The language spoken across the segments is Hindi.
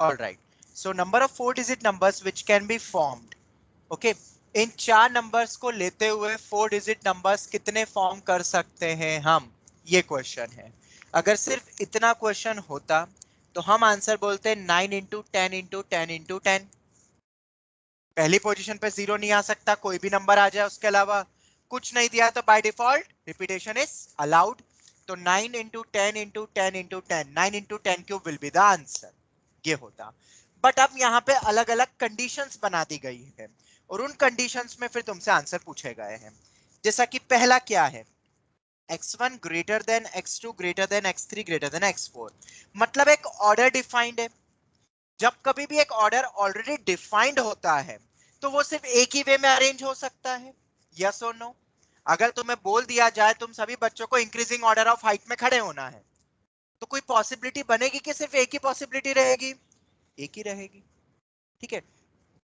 All right. So number of 4-digit numbers which can be formed. Okay. In 4 numbers को लेते हुए 4-digit नंबर्स कितने फॉर्म कर सकते हैं हम, ये क्वेश्चन है। अगर सिर्फ इतना क्वेश्चन होता तो हम आंसर बोलते हैं 9 इंटू 10 इंटू 10 इंटू 10। पहली पोजीशन पे 0 नहीं आ सकता, कोई भी नंबर आ जाए उसके अलावा। कुछ नहीं दिया तो by default repetition is allowed. तो 9 into 10 into 10 into 10, 9 into 10 cube will be the answer, ये होता। बट अब यहाँ पे अलग अलग कंडीशंस बना दी गई है और उन कंडीशंस में फिर तुमसे आंसर पूछे गए हैं। जैसा कि पहला क्या है, x1 greater than x2 greater than x3 greater than x4। मतलब एक ऑर्डर डिफाइंड है। जब कभी भी एक ऑर्डर ऑलरेडी डिफाइंड होता है तो वो सिर्फ एक ही वे में अरेंज हो सकता है, यस और नो। अगर तुम्हें बोल दिया जाए तुम सभी बच्चों को इंक्रीजिंग ऑर्डर ऑफ हाइट में खड़े होना है, तो कोई पॉसिबिलिटी बनेगी कि सिर्फ एक ही पॉसिबिलिटी रहेगी? एक ही रहेगी, ठीक है।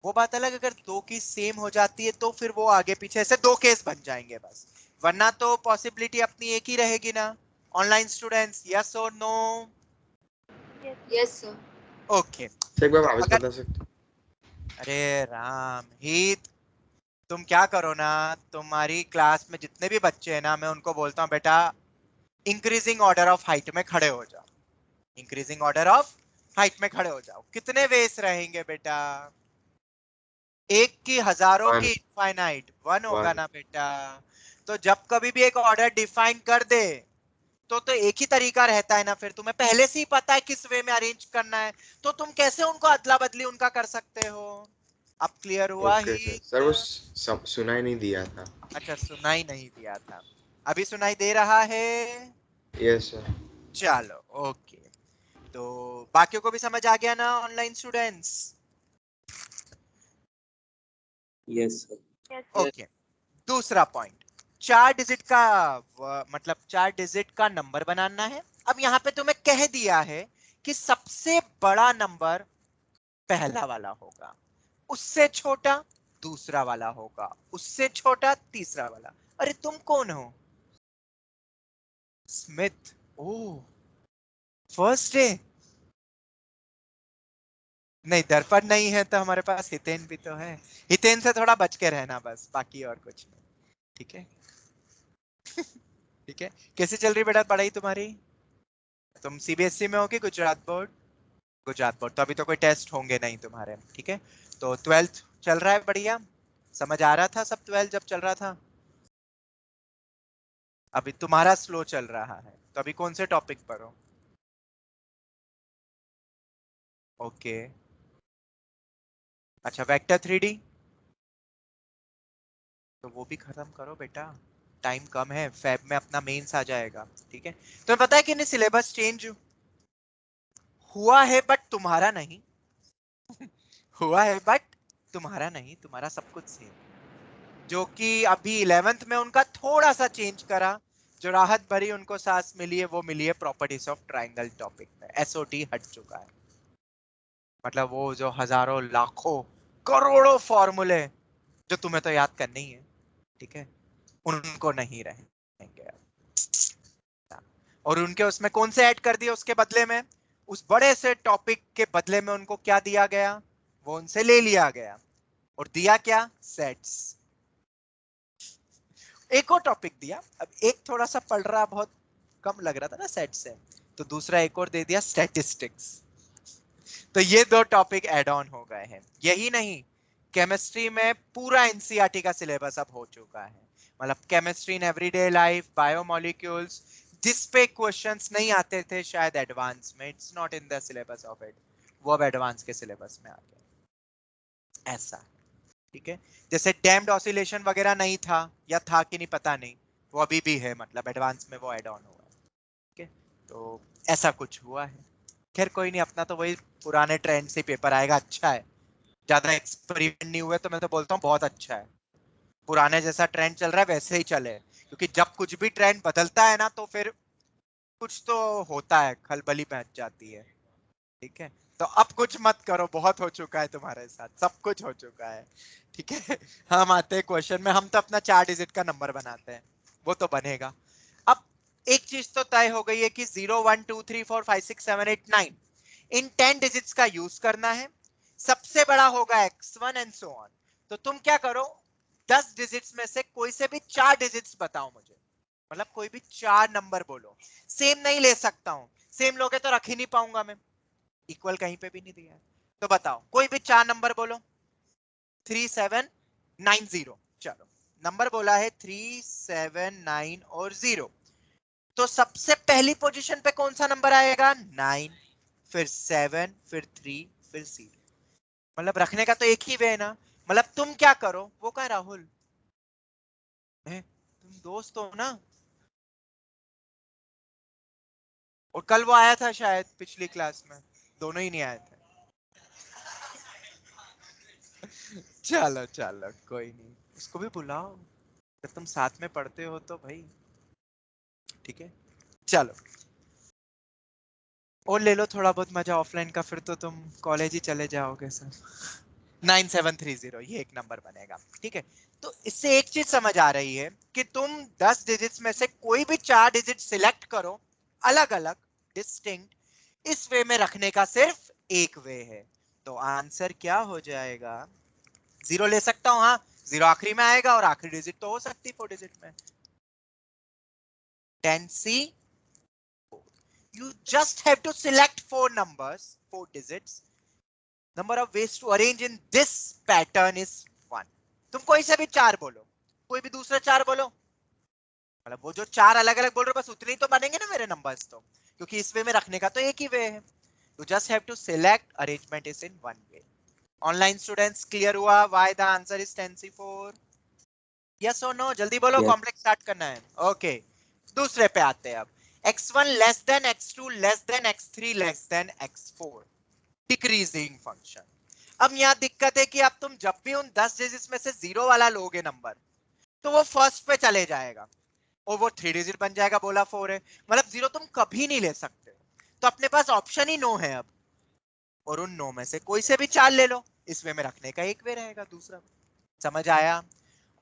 वो बात अलग, अगर दो की सेम हो जाती है तो फिर वो आगे पीछे ऐसे दो केस बन जाएंगे बस, वरना तो पॉसिबिलिटी अपनी एक ही रहेगी ना। ऑनलाइन स्टूडेंट्स, यस और नो? Yes sir. ओके। एक बार वापस अगर बता सकते? अरे राम हित, तुम क्या करो ना, तुम्हारी क्लास में जितने भी बच्चे हैं ना, मैं उनको बोलता हूँ बेटा इंक्रीजिंग ऑर्डर ऑफ हाइट में खड़े हो जाओ। इंक्रीजिंग ऑर्डर ऑफ हाइट में खड़े हो जाओ। कितने वेस रहेंगे बेटा? एक की हजारों One. की इनफाइनाइट, वन होगा One. ना बेटा। तो जब कभी भी एक ऑर्डर डिफाइन कर दे तो एक ही तरीका रहता है ना, फिर तुम्हें पहले से ही पता है किस वे में अरेंज करना है, तो तुम कैसे उनको अदला बदली उनका कर सकते हो? अब क्लियर हुआ ओके ही? सर वो सुनाई नहीं दिया था। अच्छा, सुनाई नहीं दिया था, अभी सुनाई दे रहा है? Yes sir. चलो ओके। तो बाकियों को भी समझ आ गया ना online students? Yes sir. Okay. दूसरा पॉइंट, 4 डिजिट का मतलब 4 डिजिट का नंबर बनाना है। अब यहाँ पे तुम्हें कह दिया है कि सबसे बड़ा नंबर पहला वाला होगा, उससे छोटा दूसरा वाला होगा, उससे छोटा तीसरा वाला। अरे तुम कौन हो? स्मिथ? ओह, फर्स्ट डे? नहीं, दर्पण नहीं है तो हमारे पास हितेन भी तो है। हितेन से थोड़ा बच के रहना बस, बाकी और कुछ नहीं, ठीक है? ठीक है। कैसे चल रही बेटा पढ़ाई तुम्हारी? तुम सीबीएसई में हो कि गुजरात बोर्ड? गुजरात बोर्ड, तो अभी तो कोई टेस्ट होंगे नहीं तुम्हारे, ठीक है। तो 12th चल रहा है बढ़िया? समझ आ रहा था सब 12th जब चल रहा था? अभी तुम्हारा स्लो चल रहा है, तो अभी कौन से टॉपिक पर हो? ओके। अच्छा, वेक्टर 3D, तो वो भी खत्म करो बेटा, टाइम कम है, फेब में अपना मेंस आ जाएगा, ठीक है। तुम्हें पता है कि नहीं सिलेबस चेंज हुआ है बट तुम्हारा नहीं। हुआ है बट तुम्हारा नहीं, तुम्हारा सब कुछ सेम। जो कि अभी 11th में उनका थोड़ा सा चेंज करा, जो राहत भरी उनको सांस मिली है वो मिली है प्रॉपर्टीज ऑफ ट्राइंगल टॉपिक में। एसओटी हट चुका है, मतलब वो जो हजारों लाखों करोड़ों फॉर्मूले जो तुम्हें तो याद करने ही है, ठीक है, उनको नहीं रहेंगे। और उनके उसमें कौन से ऐड कर दिए उसके बदले में? उस बड़े से टॉपिक के बदले में उनको क्या दिया गया? वो उनसे ले लिया गया और दिया क्या? सेट्स। एक और टॉपिक दिया, अब एक थोड़ा सा पढ़ रहा बहुत कम लग रहा था ना सेट से, तो दूसरा एक और दे दिया स्टैटिस्टिक्स। तो ये दो टॉपिक एड ऑन हो गए हैं। यही नहीं, केमिस्ट्री में पूरा एनसीईआरटी का सिलेबस अब हो चुका है। मतलब chemistry in everyday life, biomolecules, जिस पे क्वेश्चंस नहीं आते थे शायद एडवांस में, it's not in the syllabus of it, वो अब एडवांस के सिलेबस में आ गया, ऐसा, ठीक है। जैसे डैम्ड ऑसिलेशन वगैरह नहीं था, या था कि नहीं पता नहीं, वो अभी भी है, मतलब एडवांस में वो एड ऑन हुआ है, ठीक है। तो ऐसा कुछ हुआ है। खैर कोई नहीं, अपना तो वही पुराने ट्रेंड से पेपर आएगा, अच्छा है, ज्यादा एक्सपेरिमेंट नहीं हुए तो मैं तो बोलता हूँ बहुत अच्छा है। पुराने जैसा ट्रेंड चल रहा है वैसे ही चले, क्योंकि जब कुछ भी ट्रेंड बदलता है ना तो फिर कुछ तो होता है, खलबली मच जाती है, ठीक है। तो अब कुछ मत करो, बहुत हो चुका है तुम्हारे साथ, सब कुछ हो चुका है, ठीक है। हम आते हैं क्वेश्चन में, हम तो अपना 4 डिजिट का नंबर बनाते हैं, वो तो बनेगा। अब एक चीज तो तय हो गई है कि 0 1 2 3 4 5 6 7 8 9, इन 10 डिजिट्स का यूज करना है, सबसे बड़ा होगा x1 एंड सो ऑन। तो तुम क्या करो, 10 डिजिट्स में से कोई से भी 4 डिजिट्स बताओ मुझे, मतलब कोई भी 4 नंबर बोलो। सेम नहीं ले सकता हूं, सेम लोगे तो रख ही नहीं पाऊंगा मैं, इक्वल कहीं पे भी नहीं दिया है। तो बताओ कोई भी 4 नंबर बोलो। 3790, चलो नंबर बोला है 379 और 0। तो सबसे पहली पोजीशन पे कौन सा नंबर आएगा, 9, फिर 7, फिर 3, फिर 0। मतलब रखने का तो एक ही वे है ना। मतलब तुम क्या करो, वो कह राहुल तुम दोस्त हो ना, और कल वो आया था शायद पिछली क्लास में, दोनों ही नहीं आए थे। चलो चलो कोई नहीं, उसको भी बुलाओ, जब तुम साथ में पढ़ते हो तो भाई, ठीक है। चलो और ले लो थोड़ा बहुत मजा ऑफलाइन का, फिर तो तुम कॉलेज ही चले जाओगे सर। 9730 ये एक नंबर बनेगा, ठीक है। तो इससे एक चीज समझ आ रही है कि तुम 10 डिजिट्स में से कोई भी 4 डिजिट सिलेक्ट करो, अलग अलग डिस्टिंक्ट, इस वे में रखने का सिर्फ एक वे है। तो आंसर क्या हो जाएगा, 0 ले सकता हूं, हाँ 0 आखिरी में आएगा और आखिरी डिजिट तो हो सकती 4 डिजिट में, 10C। You just have to select 4 numbers, 4 digits. Number of ways to arrange in this pattern is 1. तुम कोई से भी 4 बोलो, कोई भी दूसरे 4 बोलो, मतलब वो जो 4 अलग अलग बोल रहे हो बस उतने ही तो बनेंगे ना मेरे नंबर्स, तो क्योंकि इस वे में रखने का तो एक ही वे है। You just have to select, arrangement is in one way. Online students clear हुआ why the answer is 10C4? Yes or no? जल्दी बोलो, Yes. कॉम्प्लेक्स स्टार्ट करना है। ओके दूसरे पे आते हैं अब। x1 less than x2 less than x3 less than x4, decreasing function. अब यहाँ दिक्कत है कि अब तुम जब भी उन 10 डिजिट्स में से 0 वाला लोगे नंबर, तो वो फर्स्ट पे चले जाएगा और वो 3 डिजिट बन जाएगा, बोला 4 है, मतलब 0 तुम कभी नहीं ले सकते। तो अपने पास ऑप्शन ही नो है अब, और उन 9 में से कोई से भी 4 ले लो, इस वे में रखने का एक वे रहेगा दूसरा। समझ आया?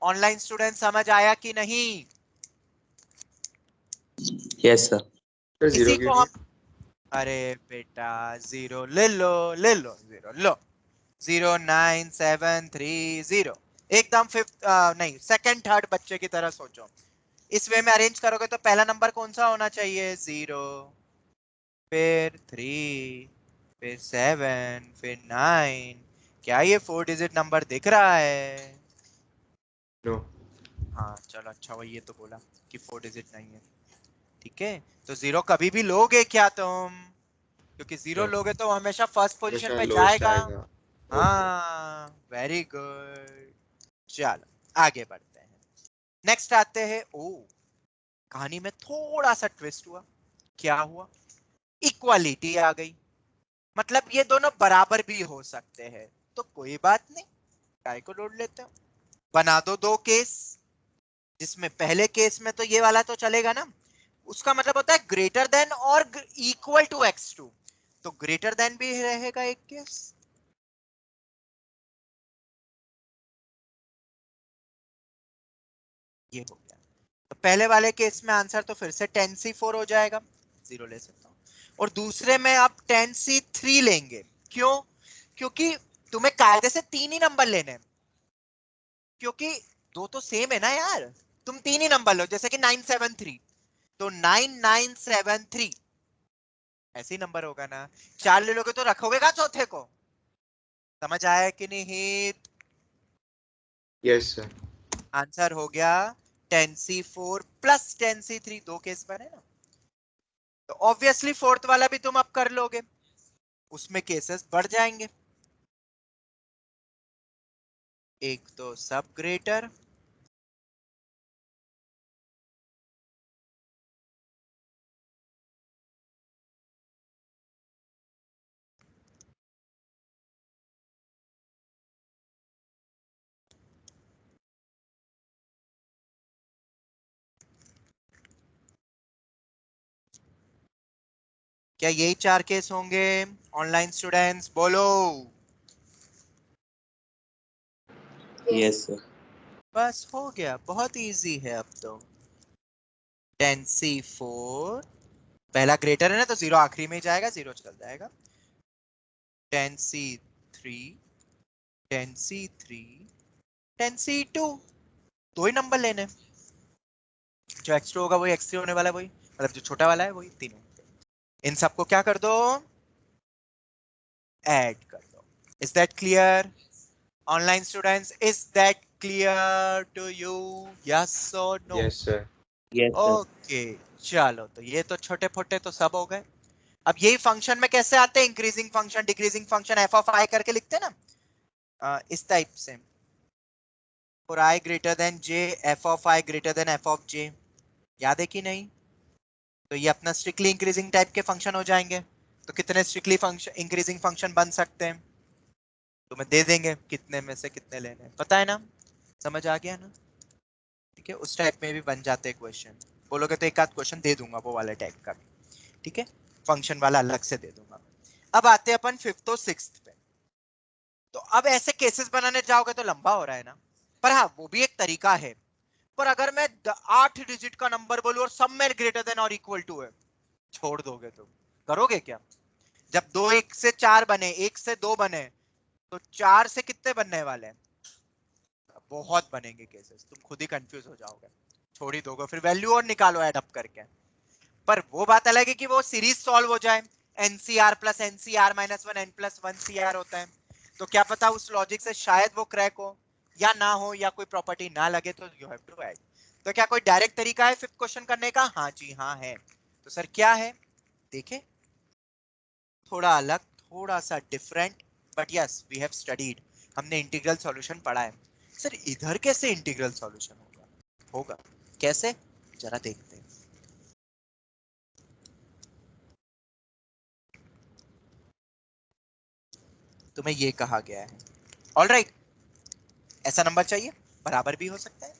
ऑनलाइन स्टूडेंट समझ आया कि नहीं? Yes, sir. सर इसी जीरो को क्यों हम, अरे बेटा 0 ले लो, ले लो 0 लो, 09730 एकदम फिफ्थ नहीं सेकंड थर्ड बच्चे की तरह सोचो। इस वे में अरेंज करोगे तो पहला नंबर कौन सा होना चाहिए, 0, फिर 3, फिर 7, फिर 9। क्या ये 4 डिजिट नंबर दिख रहा है? नो? हाँ चलो अच्छा हुआ ये तो बोला कि 4 डिजिट नहीं है, ठीक है। तो 0 कभी भी लोगे क्या तुम, क्योंकि 0 नो, लोगे तो हमेशा फर्स्ट पोजीशन हमेशा पे लोएस्ट जाएगा। आएगा। ओके। हाँ वेरी गुड। चलो आगे बढ़ते हैं, नेक्स्ट आते हैं। ओ कहानी में थोड़ा सा ट्विस्ट हुआ। क्या हुआ, इक्वालिटी आ गई, मतलब ये दोनों बराबर भी हो सकते हैं। तो कोई बात नहीं, काय को लोड लेते हो, बना दो 2 केस, जिसमें पहले केस में तो ये वाला तो चलेगा ना, उसका मतलब होता है ग्रेटर देन और इक्वल टू x2, तो ग्रेटर देन भी रहेगा एक केस। ये हो गया, तो पहले वाले केस में आंसर तो फिर से 10C4 हो जाएगा, 0 ले सकता हूं। और दूसरे में आप 10C3 लेंगे, क्यों? क्योंकि तुम्हें कायदे से 3 ही नंबर लेने हैं, क्योंकि 2 तो सेम है ना यार, तुम 3 ही नंबर लो, जैसे कि 973, तो 9973 ऐसे ही नंबर होगा ना। 4 ले लोगे तो रखोगे का चौथे को? समझ आया कि नहीं? Yes sir. आंसर हो गया 10C4 प्लस 10C3, 2 केस बने ना। तो ऑब्वियसली फोर्थ वाला भी तुम अब कर लोगे, उसमें केसेस बढ़ जाएंगे। एक तो सब ग्रेटर, क्या यही 4 केस होंगे? ऑनलाइन स्टूडेंट्स बोलो। Yes, sir. बस हो गया, बहुत इजी है अब तो। 10C4 पहला ग्रेटर है ना, तो 0 आखिरी में ही जाएगा, 0 चल जाएगा। 10C3, 10C3, 10C2, दो ही नंबर लेने हैं। जो x2 होगा वही x3 होने वाला है, वही मतलब जो छोटा वाला है वही तीनों। इन सबको क्या कर दो, ऐड कर दो। Is that clear online students? Is that clear to you? Yes और no? Yes, sir. Yes, sir. Okay चलो, तो ये तो छोटे फोटे तो सब हो गए। अब यही फंक्शन में कैसे आते हैं, increasing function, decreasing function, F of I करके लिखते हैं ना, इस टाइप से। For I greater than J, F of I greater than F of J, याद है कि नहीं? तो ये अपना स्ट्रिक्टली इंक्रीजिंग टाइप के फंक्शन हो जाएंगे। तो कितने स्ट्रिक्टली फंक्शन इंक्रीजिंग फंक्शन बन सकते हैं, तो मैं दे देंगे कितने में से कितने लेने हैं, पता है ना, समझ आ गया ना? ठीक है, उस टाइप में भी बन जाते हैं क्वेश्चन। बोलोगे तो एक आध क्वेश्चन दे दूंगा वो वाले टाइप का भी, ठीक है, फंक्शन वाला अलग से दे दूंगा। अब आते हैं अपन फिफ्थ और सिक्स्थ पे। तो अब ऐसे केसेस बनाने जाओगे तो लंबा हो रहा है ना, पर हाँ वो भी एक तरीका है। पर अगर मैं 8 डिजिट का नंबर बोलूं और सब में ग्रेटर देन और इक्वल टू है, छोड़ दोगे तुम? करोगे क्या? जब दो एक से चार बने, एक से दो बने, तो चार से कितने बनने वाले हैं? बहुत बनेंगे केसेस, तुम खुद ही कंफ्यूज हो जाओगे, छोड़ ही दोगे, फिर वैल्यू और निकालो ऐड अप करके। पर वो बात अलग है कि वो सीरीज सॉल्व हो जाए, NCR plus NCR minus one, N plus one CR होता है, तो क्या पता उस लॉजिक से शायद वो क्रैक हो या ना हो, या कोई प्रॉपर्टी ना लगे, तो यू हैव टू ऐड। तो क्या कोई डायरेक्ट तरीका है फिफ्थ क्वेश्चन करने का? हाँ जी हाँ है। तो सर क्या है, देखें, थोड़ा अलग, थोड़ा सा different, but yes we have studied, हमने इंटीग्रल सॉल्यूशन पढ़ा है। सर इधर कैसे इंटीग्रल सॉल्यूशन होगा? होगा कैसे, जरा देखते हैं। तुम्हें ये कहा गया है, ऑलराइट, ऐसा नंबर चाहिए, बराबर भी हो सकता है,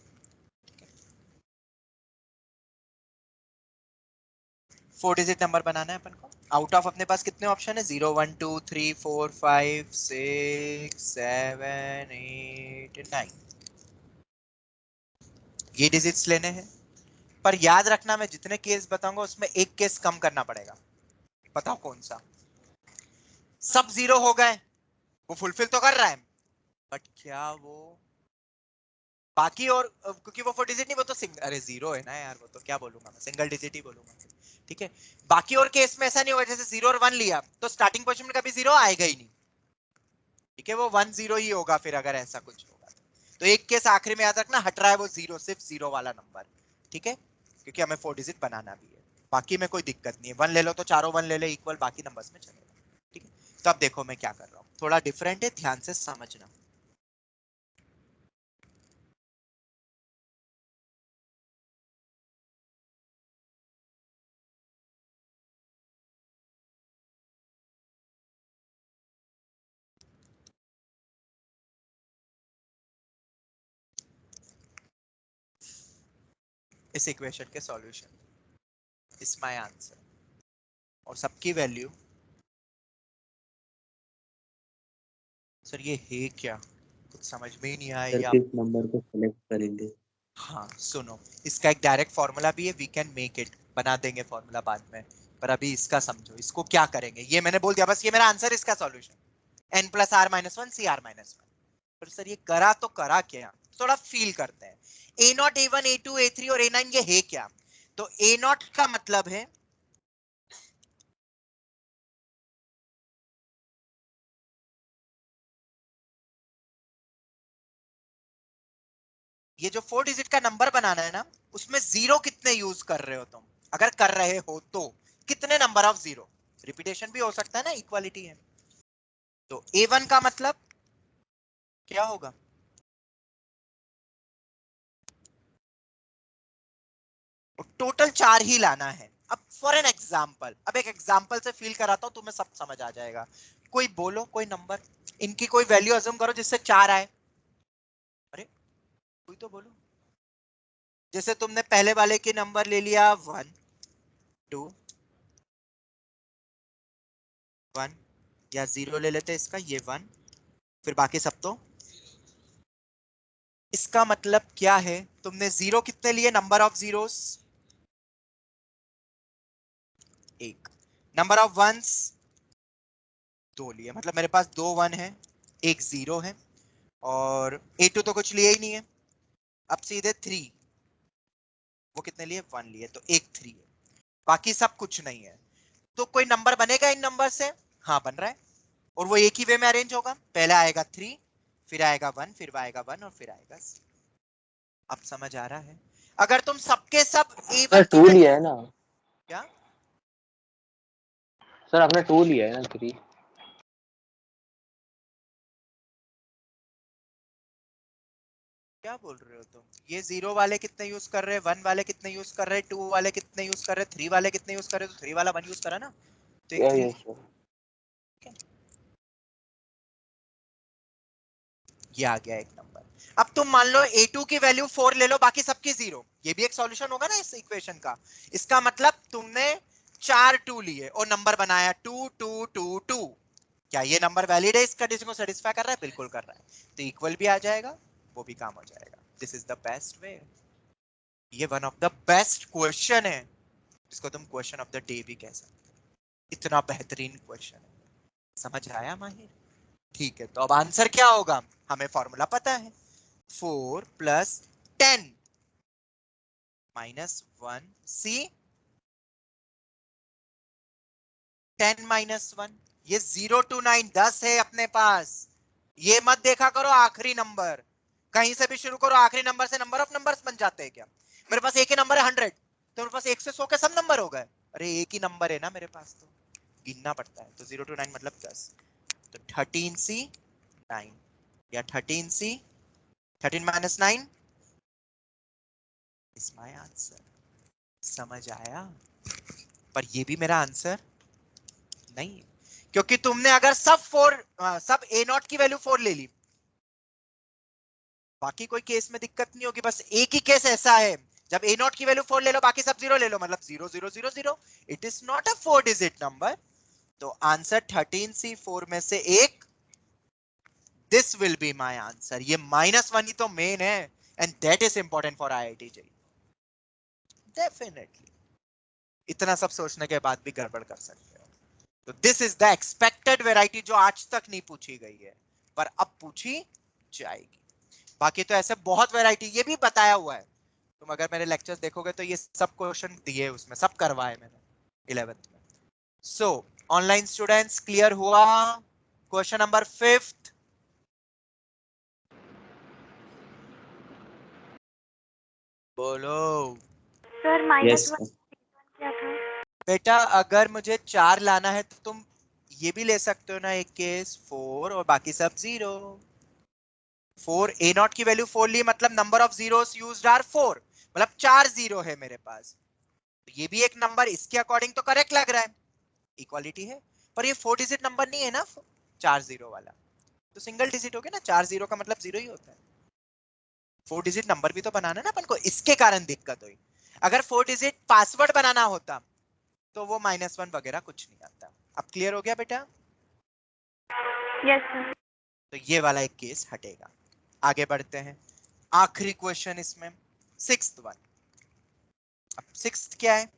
4 डिजिट नंबर बनाना है अपन को। आउट ऑफ अपने पास कितने ऑप्शन है, 0 1 2 3 4 5 6 7 8 9, ये डिजिट्स लेने हैं। पर याद रखना, मैं जितने केस बताऊंगा उसमें एक केस कम करना पड़ेगा, बताओ कौन सा? सब 0 हो गए, वो फुलफिल तो कर रहा है, बट क्या वो बाकी और, क्योंकि वो 4 डिजिट नहीं, वो तो सिंगल, अरे 0 है ना यार, वो तो क्या बोलूंगा मैं, सिंगल डिजिट ही बोलूंगा, ठीक है। बाकी और केस में ऐसा नहीं होगा, जैसे 0 और 1 लिया तो स्टार्टिंग पोजीशन में कभी 0 आएगा ही नहीं, ठीक है, वो 1 0 ही होगा फिर, अगर ऐसा कुछ होगा तो एक केस आखिरी में याद रखना, हट रहा है वो 0, सिर्फ 0 वाला नंबर, ठीक है, क्योंकि हमें 4 डिजिट बनाना भी है। बाकी में कोई दिक्कत नहीं है, 1 ले लो तो चारों 1 ले ले इक्वल, बाकी नंबर्स में चलेगा, ठीक है। तो अब देखो मैं क्या कर रहा हूँ, थोड़ा डिफरेंट है, ध्यान से समझना। इस इक्वेशन के सॉल्यूशन, इस माय आंसर, और सबकी वैल्यू, सर ये है क्या, कुछ समझ में ही नहीं आया सर या? किस नंबर को सेलेक्ट करेंगे? हाँ सुनो, इसका एक डायरेक्ट फॉर्मूला भी है, वी कैन मेक इट, बना देंगे फॉर्मूला बाद में, पर अभी इसका समझो, इसको क्या करेंगे, ये मैंने बोल दिया बस, ये मेरा आंसर, इसका solution n plus R minus one C R minus one. पर सर ये करा तो करा क्या, थोड़ा फील करते हैं। A naught, A one, A two, A three और ए नाइन, ये है क्या? तो ए नॉट का मतलब है ये जो 4 डिजिट का नंबर बनाना है ना, उसमें जीरो कितने यूज कर रहे हो तुम, अगर कर रहे हो तो कितने नंबर ऑफ जीरो, रिपीटेशन भी हो सकता है ना, इक्वालिटी है। तो A1 का मतलब क्या होगा? टोटल 4 ही लाना है। अब फॉर एन एग्जाम्पल, अब एक एग्जाम्पल से फील कराता हूं, तुम्हें सब समझ आ जाएगा। कोई बोलो, कोई नंबर, इनकी कोई वैल्यू अज्यूम करो जिससे 4 आए। अरे कोई तो बोलो, जैसे तुमने पहले वाले के नंबर ले लिया 1 2 1, या 0 ले लेते इसका, ये 1, फिर बाकी सब तो। इसका मतलब क्या है, तुमने 0 कितने लिए, number of zeros 1, number of ones 2 लिए, मतलब मेरे पास 2 1 है, एक 0 है, और A2 तो कुछ लिए ही नहीं है। अब सीधे 3, वो कितने लिए, 1 लिए, तो एक 3 है, बाकी सब कुछ नहीं है। तो कोई नंबर बनेगा इन नंबर से? हाँ बन रहा है, और वो एक ही वे में अरेंज होगा। पहले आएगा 3, फिर आएगा 1, फिर आएगा 1 और फिर आएगा 0। अब समझ आ रहा है? अगर तुम सबके सब सर A1 की 2 वैल्यू, लिया है ना क्या सर, आपने 2 लिया है ना 3। क्या बोल रहे हो तुम? ये 0 वाले कितने यूज कर रहे हैं, 1 वाले कितने यूज कर रहे हैं, 2 वाले कितने यूज कर रहे हैं, 3 वाले कितने यूज कर रहे हैं, तो 3 वाला 1 यूज करा ना, तो एक 3 यस सर। ये आ गया एक नंबर। अब तुम मान लो A2 की वैल्यू 4 ले लो, बाकी सबकी 0, ये भी एक सॉल्यूशन होगा ना इस इक्वेशन का। इसका मतलब तुमने 4 2 लिए और नंबर बनाया 2 2 2 2। क्या ये नंबर वैलिड है, इस कंडीशन को सेटिस्फाई कर रहा है? बिल्कुल कर रहा है, तो इक्वल भी आ जाएगा, वो भी काम हो जाएगा। This is the best way. ये one of the best question है, इसको तुम क्वेश्चन ऑफ द डे भी कह सकते हो, इतना बेहतरीन क्वेश्चन है। समझ आया माहिर? ठीक है, तो अब आंसर क्या होगा? हमें फॉर्मूला पता है, 4 प्लस 10 माइनस 1 सी 10 माइनस 1। ये 0 to 9 10 है अपने पास। ये मत देखा करो आखिरी नंबर, कहीं से भी शुरू करो, आखिरी नंबर से नंबर ऑफ नंबर्स बन जाते हैं क्या? मेरे पास एक ही नंबर है 100, तो मेरे पास 1 से 100 के सब नंबर हो गए? अरे एक ही नंबर है ना मेरे पास, तो गिनना पड़ता है। तो 0 to 9 मतलब 10, तो 13C 9, या 13C 13 minus 9 is my answer। समझ आया? पर ये भी मेरा आंसर नहीं है, क्योंकि तुमने अगर सब A0 की वैल्यू 4 ले ली, बाकी कोई केस में दिक्कत नहीं होगी। बस एक ही केस ऐसा है जब A0 की वैल्यू 4 ले लो, बाकी सब 0 ले लो, मतलब 0 0 0 0। It is not a 4 digit number. तो आंसर 13C 4 में से एक, this will be my answer. ये -1 ही तो मेन है, and that is important for IIT JEE definitely. इतना सब सोचने के बाद भी गड़बड़ कर सकते हो। तो this is the expected variety, जो आज तक नहीं पूछी गई है पर अब पूछी जाएगी। बाकी तो ऐसे बहुत वैरायटी ये भी बताया हुआ है, तुम अगर मेरे लेक्चर्स देखोगे तो ये सब क्वेश्चन दिए, उसमें सब करवाए मैंने 11th में। सो ऑनलाइन स्टूडेंट्स क्लियर हुआ? क्वेश्चन नंबर 5th, बोलो सर यस -1 सर। क्या था? बेटा। अगर मुझे 4 लाना है तो तुम ये भी ले सकते हो ना, एक केस 4 और बाकी सब 0। 4 A0 की वैल्यू 4 ली, मतलब number of zeros used are 4, मतलब 4 0 है मेरे पास। तो ये भी एक नंबर इसके अकॉर्डिंग तो करेक्ट लग रहा है, इक्वालिटी है। पर ये 4 डिजिट नंबर नहीं है ना 4 0 वाला, तो सिंगल डिजिट हो गया ना, 4 0 का मतलब 0 ही होता है। 4 डिजिट नंबर भी तो बनाना है ना अपन को, इसके कारण दिक्कत हुई। अगर 4 डिजिट पासवर्ड बनाना होता तो वो -1 वगैरह कुछ नहीं आता। अब क्लियर हो गया बेटा? Yes sir. तो ये वाला एक केस हटेगा। आगे बढ़ते हैं, आखिरी क्वेश्चन इसमें, 6th वन। अब 6th क्या है?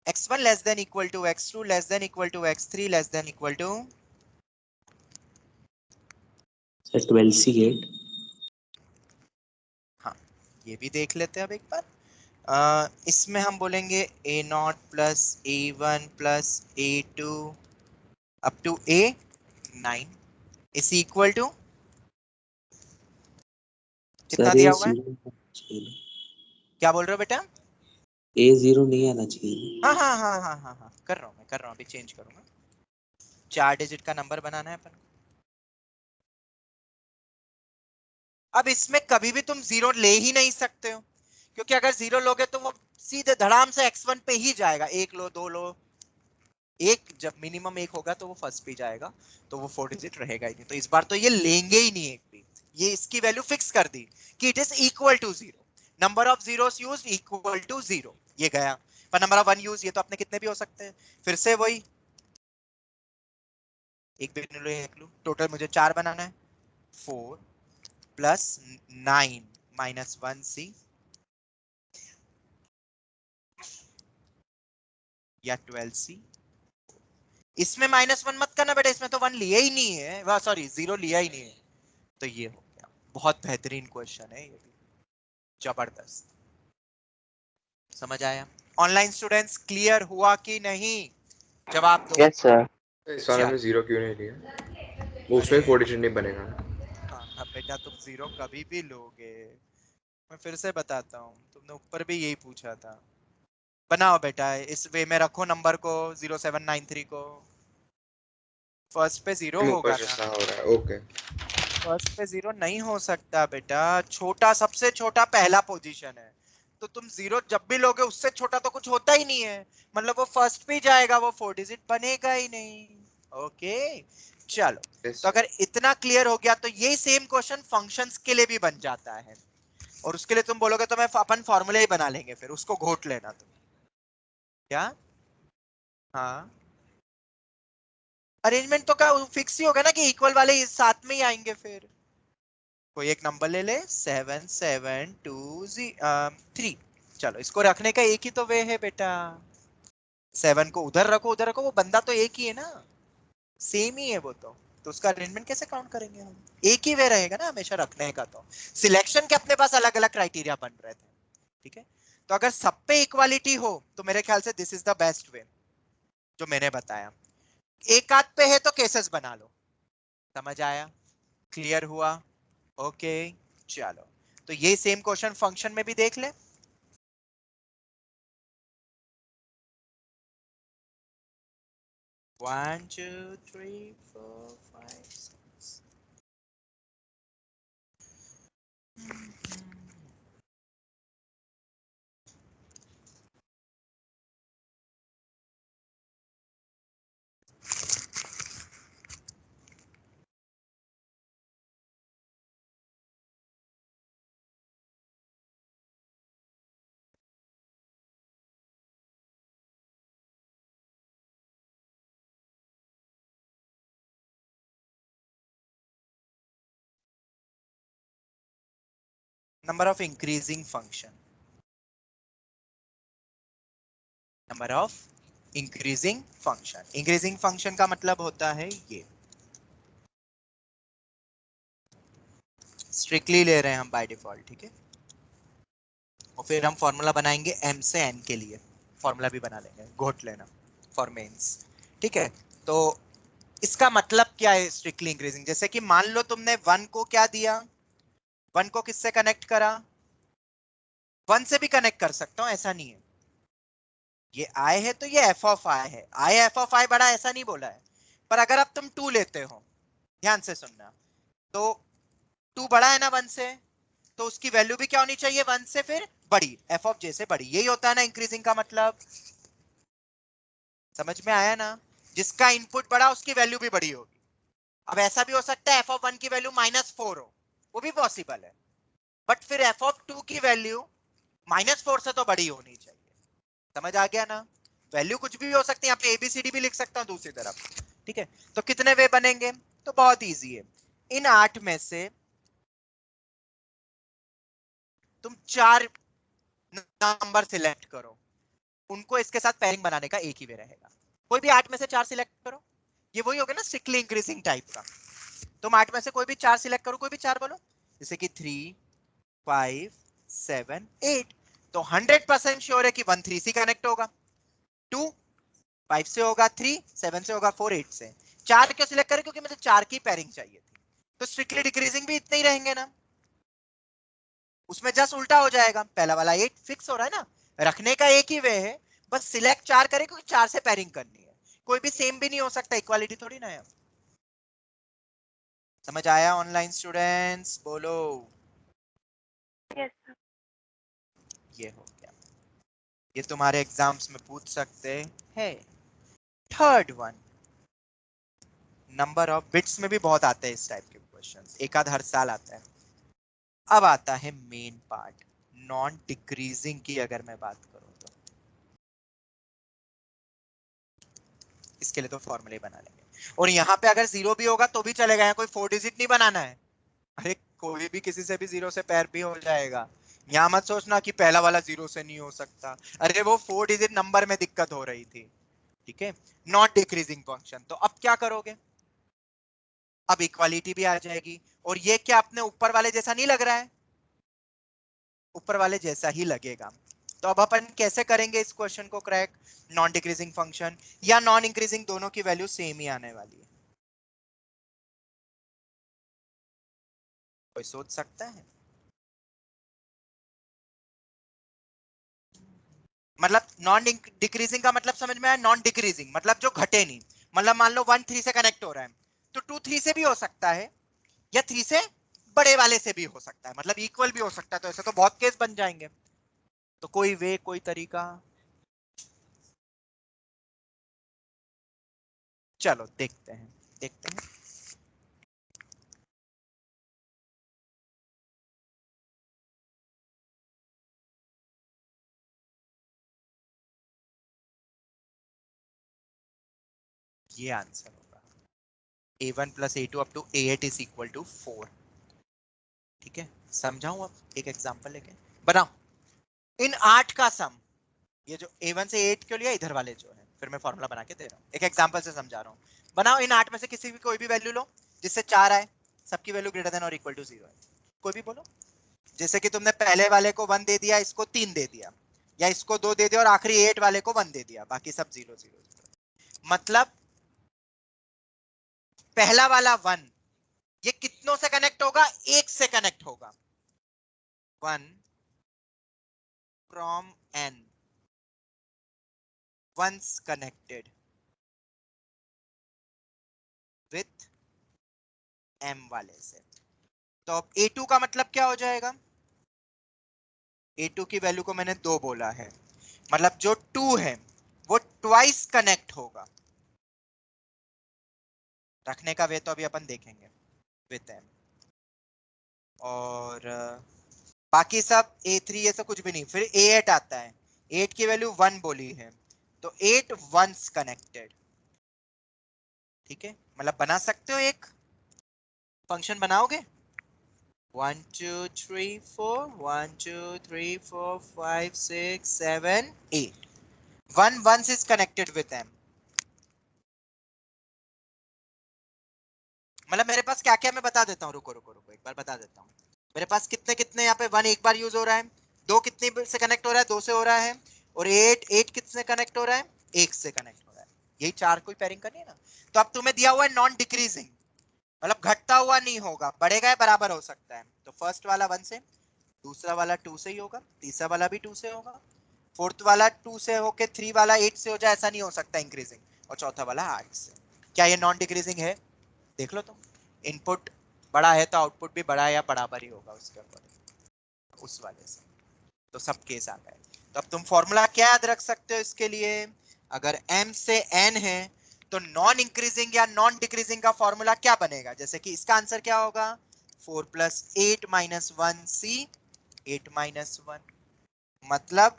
x1 less than equal to x2 less than equal to x3 less than equal to, sir 12C8। हाँ ये भी देख लेते हैं अब एक बार। इसमें हम बोलेंगे A0 plus A1 plus A2 up to A9 is equal to, कितना सर दिया हुआ है? A0 क्या बोल रहे हो बेटा? A0 नहीं आना चाहिए। हाँ हाँ हाँ हाँ हाँ हाँ, कर रहा हूँ मैं, कर रहा हूँ, अभी चेंज करूंगा। 4 डिजिट का नंबर बनाना है अपन को। अब इसमें कभी भी तुम 0 ले ही नहीं सकते हो, क्योंकि अगर 0 लोगे तो वो सीधे धड़ाम से x1 पे ही जाएगा। एक लो, दो लो, एक जब मिनिमम एक होगा तो वो फर्स्ट पे जाएगा, तो वो 4 डिजिट रहेगा ही नहीं। तो इस बार तो ये लेंगे ही नहीं एक भी। ये इसकी वैल्यू फिक्स कर दी कि it is equal to 0, number of zeros used equal to 0, ये गया। पर नंबर ऑफ 1 यूज, ये तो अपने कितने भी हो सकते हैं। फिर से वही, एक भी लो, एक लो, टोटल मुझे 4 बनाना है। 4 प्लस 9 माइनस 1C या 12C इसमें -1 मत करना बेटा, इसमें तो 1 लिया ही नहीं है, वाह सॉरी 0 लिया ही नहीं है, तो ये हो गया। बहुत बेहतरीन क्वेश्चन है ये भी, जबरदस्त। समझ आया? ऑनलाइन स्टूडेंट्स क्लियर हुआ कि नहीं? जवाब दो। Yes sir. इस वाले में चल, 0 क्यों नहीं लिया? वो अरे उसमें 4 डिजिट नहीं बनेगा। हाँ बेटा, तुम 0 कभी भी लोगे। मैं फिर से बताता हूँ, तुमने ऊपर भी यही पूछा था। बनाओ बेटा, इस वे में रखो नंबर को, 0793 को। फर्स्ट पे 0 ऊपर होगा से ना? सा हो रहा है, ओके। फर्स्ट पे 0 नहीं हो सकता बेटा, छोटा सबसे छोटा पहला पोजीशन है, तो तुम 0 जब भी लोगे उससे छोटा तो कुछ होता ही नहीं है, मतलब वो फर्स्ट पे ही जाएगा, वो 4 डिजिट बनेगा ही नहीं। ओके, चलो। यस तो सर। अगर इतना क्लियर हो गया तो ये सेम क्वेश्चन फंक्शंस के लिए भी बन जाता है, और उसके लिए तुम बोलोगे तो मैं अपन फॉर्मूला ही बना लेंगे, फिर उसको घोट लेना तुम। क्या? हाँ, अरेंजमेंट तो क्या फिक्स ही होगा ना कि इक्वल वाले साथ में ही आएंगे फिर। कोई एक नंबर ले ले, 7723। चलो, इसको रखने का एक ही तो वे है बेटा, 7 को उधर रखो, वो बंदा तो एक ही है ना, सेम ही है वो तो उसका अरेंजमेंट कैसे काउंट करेंगे हम? एक ही वे रहेगा ना हमेशा रखने का, तो सिलेक्शन के अपने पास अलग अलग क्राइटेरिया बन रहे थे। ठीक है, तो अगर सब पे इक्वालिटी हो तो मेरे ख्याल से दिस इज द बेस्ट वे जो मैंने बताया। एक आध पे है तो केसेस बना लो। समझ आया? क्लियर हुआ? ओके, चलो। तो ये सेम क्वेश्चन फंक्शन में भी देख ले। 1 2 3 4 5 6। Number of increasing function, number of increasing function, increasing function का मतलब होता है ये, स्ट्रिक्टली ले रहे हैं हम बाय डिफॉल्ट। ठीक है, और फिर हम फॉर्मूला बनाएंगे m से n के लिए, फॉर्मूला भी बना लेंगे, घोट लेना फॉर मेंस। ठीक है, तो इसका मतलब क्या है स्ट्रिक्टली इंक्रीजिंग? जैसे कि मान लो तुमने 1 को क्या दिया, 1 को किससे कनेक्ट करा? 1 से भी कनेक्ट कर सकता हूं, ऐसा नहीं है। ये i है तो ये f ऑफ i है, i f ऑफ i बड़ा ऐसा नहीं बोला है। पर अगर अब तुम 2 लेते हो, ध्यान से सुनना, तो 2 बड़ा है ना 1 से, तो उसकी वैल्यू भी क्या होनी चाहिए? 1 से फिर बड़ी, f ऑफ j से बड़ी। यही होता है ना इंक्रीजिंग का मतलब। समझ में आया ना? जिसका इनपुट बड़ा उसकी वैल्यू भी बड़ी होगी। अब ऐसा भी हो सकता है f ऑफ 1 की वैल्यू -4 हो, वो भी पॉसिबल है, बट फिर f ऑफ 2 की वैल्यू -4 से तो बड़ी होनी चाहिए। समझ आ गया ना? वैल्यू कुछ भी हो सकती है, यहाँ पे एबीसीडी भी लिख सकता हूँ दूसरी तरफ। ठीक है, तो कितने वे बनेंगे? तो बहुत इजी है, इन 8 में से तुम 4 नंबर सिलेक्ट करो, उनको इसके साथ पेयरिंग बनाने का एक ही वे रहेगा। कोई भी 8 में से 4 सिलेक्ट करो, ये वही होगा ना स्ट्रिक्टली इंक्रीजिंग टाइप का। तुम 8 में से कोई भी 4 सिलेक्ट करो, कोई भी 4 बोलो, जैसे कि 3 5 7 8, तो 100% श्योर है कि 1 3 से कनेक्ट होगा, 2 5 से होगा, 3 7 से होगा, 4 8 से। 4 क्यों सिलेक्ट करें? क्योंकि मुझे 4 की पेयरिंग चाहिए थी। तो स्ट्रिक्टली डिक्रीजिंग भी इतने ही रहेंगे ना, उसमें जस्ट उल्टा हो जाएगा, पहला वाला 8 फिक्स हो रहा है ना, रखने का एक ही वे है, बस सिलेक्ट 4 करें क्योंकि 4 से पेयरिंग करनी है। कोई भी सेम भी नहीं हो सकता, इक्वालिटी थोड़ी ना है। समझ आया ऑनलाइन स्टूडेंट्स? बोलो। Yes sir. ये हो गया, ये तुम्हारे एग्जाम्स में पूछ सकते हैं। Third one, number of bits में भी बहुत आते हैं इस टाइप के क्वेश्चंस, एक आध हर साल आता है। अब आता है मेन पार्ट, नॉन डिक्रीजिंग की अगर मैं बात करूं तो इसके लिए तो फॉर्मूले बना लेंगे, और यहाँ पे अगर 0 भी होगा तो भी चलेगा, यहाँ कोई 4 डिजिट नहीं बनाना है। अरे कोई भी किसी से भी 0 से पैर भी हो जाएगा, यहाँ मत सोचना कि पहला वाला 0 से नहीं हो सकता। अरे वो 4 डिजिट नंबर में दिक्कत हो रही थी, ठीक है, नॉन डिक्रीजिंग फंक्शन। तो अब क्या करोगे, अब इक्वालिटी भी आ जाएगी, और ये क्या अपने ऊपर वाले जैसा नहीं लग रहा है, ऊपर वाले जैसा ही लगेगा। तो अब अपन कैसे करेंगे इस क्वेश्चन को क्रैक, नॉन डिक्रीजिंग फंक्शन या नॉन इंक्रीजिंग, दोनों की वैल्यू सेम ही आने वाली है। कोई सोच सकता है? मतलब नॉन डिक्रीजिंग का मतलब समझ में आया, नॉन डिक्रीजिंग मतलब जो घटे नहीं, मतलब मान लो 1 3 से कनेक्ट हो रहा है, तो 2 3 से भी हो सकता है, या 3 से बड़े वाले से भी हो सकता है, मतलब इक्वल भी हो सकता है। तो ऐसे तो बहुत केस बन जाएंगे। तो कोई वे, कोई तरीका, चलो देखते हैं, देखते हैं। ये आंसर होगा a1 plus a2 up to a8 is equal to 4। ठीक है, समझाऊं अब एक एग्जांपल लेके, बनाओ इन 8 का सम, ये जो a1 से a8 के लिए इधर वाले जो है, फिर मैं फॉर्मूला बना के दे रहा हूँ, एक एग्जांपल से समझा रहा हूँ। बनाओ इन 8 में से किसी भी कोई भी वैल्यू लो जिससे 4 आए, सबकी वैल्यू ग्रेटर देन और इक्वल टू 0 है, कोई भी बोलो। जैसे कि तुमने पहले वाले को 1 दे दिया, इसको 3 दे दिया, या इसको 2 दे दिया और आखिरी 8 वाले को 1 दे दिया, बाकी सब 0 0। मतलब पहला वाला 1 ये कितनों से कनेक्ट होगा, एक से कनेक्ट होगा। 1 from n once connected with m वाले से। तो अब a2 का मतलब क्या हो जाएगा, a2 की वैल्यू को मैंने 2 बोला है, मतलब जो 2 है वो ट्वाइस कनेक्ट होगा। रखने का वे तो अभी अपन देखेंगे विथ m। और बाकी सब a3 ये सब कुछ भी नहीं, फिर a8 आता है, 8 की वैल्यू 1 बोली है, तो 8 वंस कनेक्टेड। ठीक है, मतलब बना सकते हो, एक फंक्शन बनाओगे 1 2 3 4 1 2 3 4 5 6 7 8 1 once is connected with m। मतलब मेरे पास क्या क्या मैं बता देता हूँ, रुको रुको रुको एक बार बता देता हूँ। मेरे पास कितने कितने यहाँ पे 1 एक बार यूज हो रहा है, 2 कितने से कनेक्ट हो रहा है, 2 से हो रहा है, और 8 8 कितने कनेक्ट हो रहा है, 1 से कनेक्ट हो रहा है। यही 4 को पेयरिंग करनी है ना। तो अब तुम्हें दिया हुआ है नॉन डिक्रीजिंग, मतलब घटता हुआ नहीं होगा, बढ़ेगा या बराबर हो सकता है। तो फर्स्ट वाला 1 से, दूसरा वाला 2 से ही होगा, तीसरा वाला भी 2 से होगा, फोर्थ वाला 2 से होके 3 वाला 8 से हो जाए, ऐसा नहीं हो सकता इंक्रीजिंग, और चौथा वाला 8 से। क्या ये नॉन डिक्रीजिंग है, देख लो तुम। इनपुट बड़ा है तो आउटपुट भी बड़ा या बराबर ही होगा उसके अकॉर्डिंग, उस वाले से। तो सब केस आ गए। तो अब तुम फॉर्मूला क्या याद रख सकते हो इसके लिए, अगर m से n है तो नॉन इंक्रीजिंग या नॉन डिक्रीजिंग का फॉर्मूला क्या बनेगा, जैसे कि इसका आंसर क्या होगा, 4 प्लस 8 माइनस 1 c 8 माइनस 1, मतलब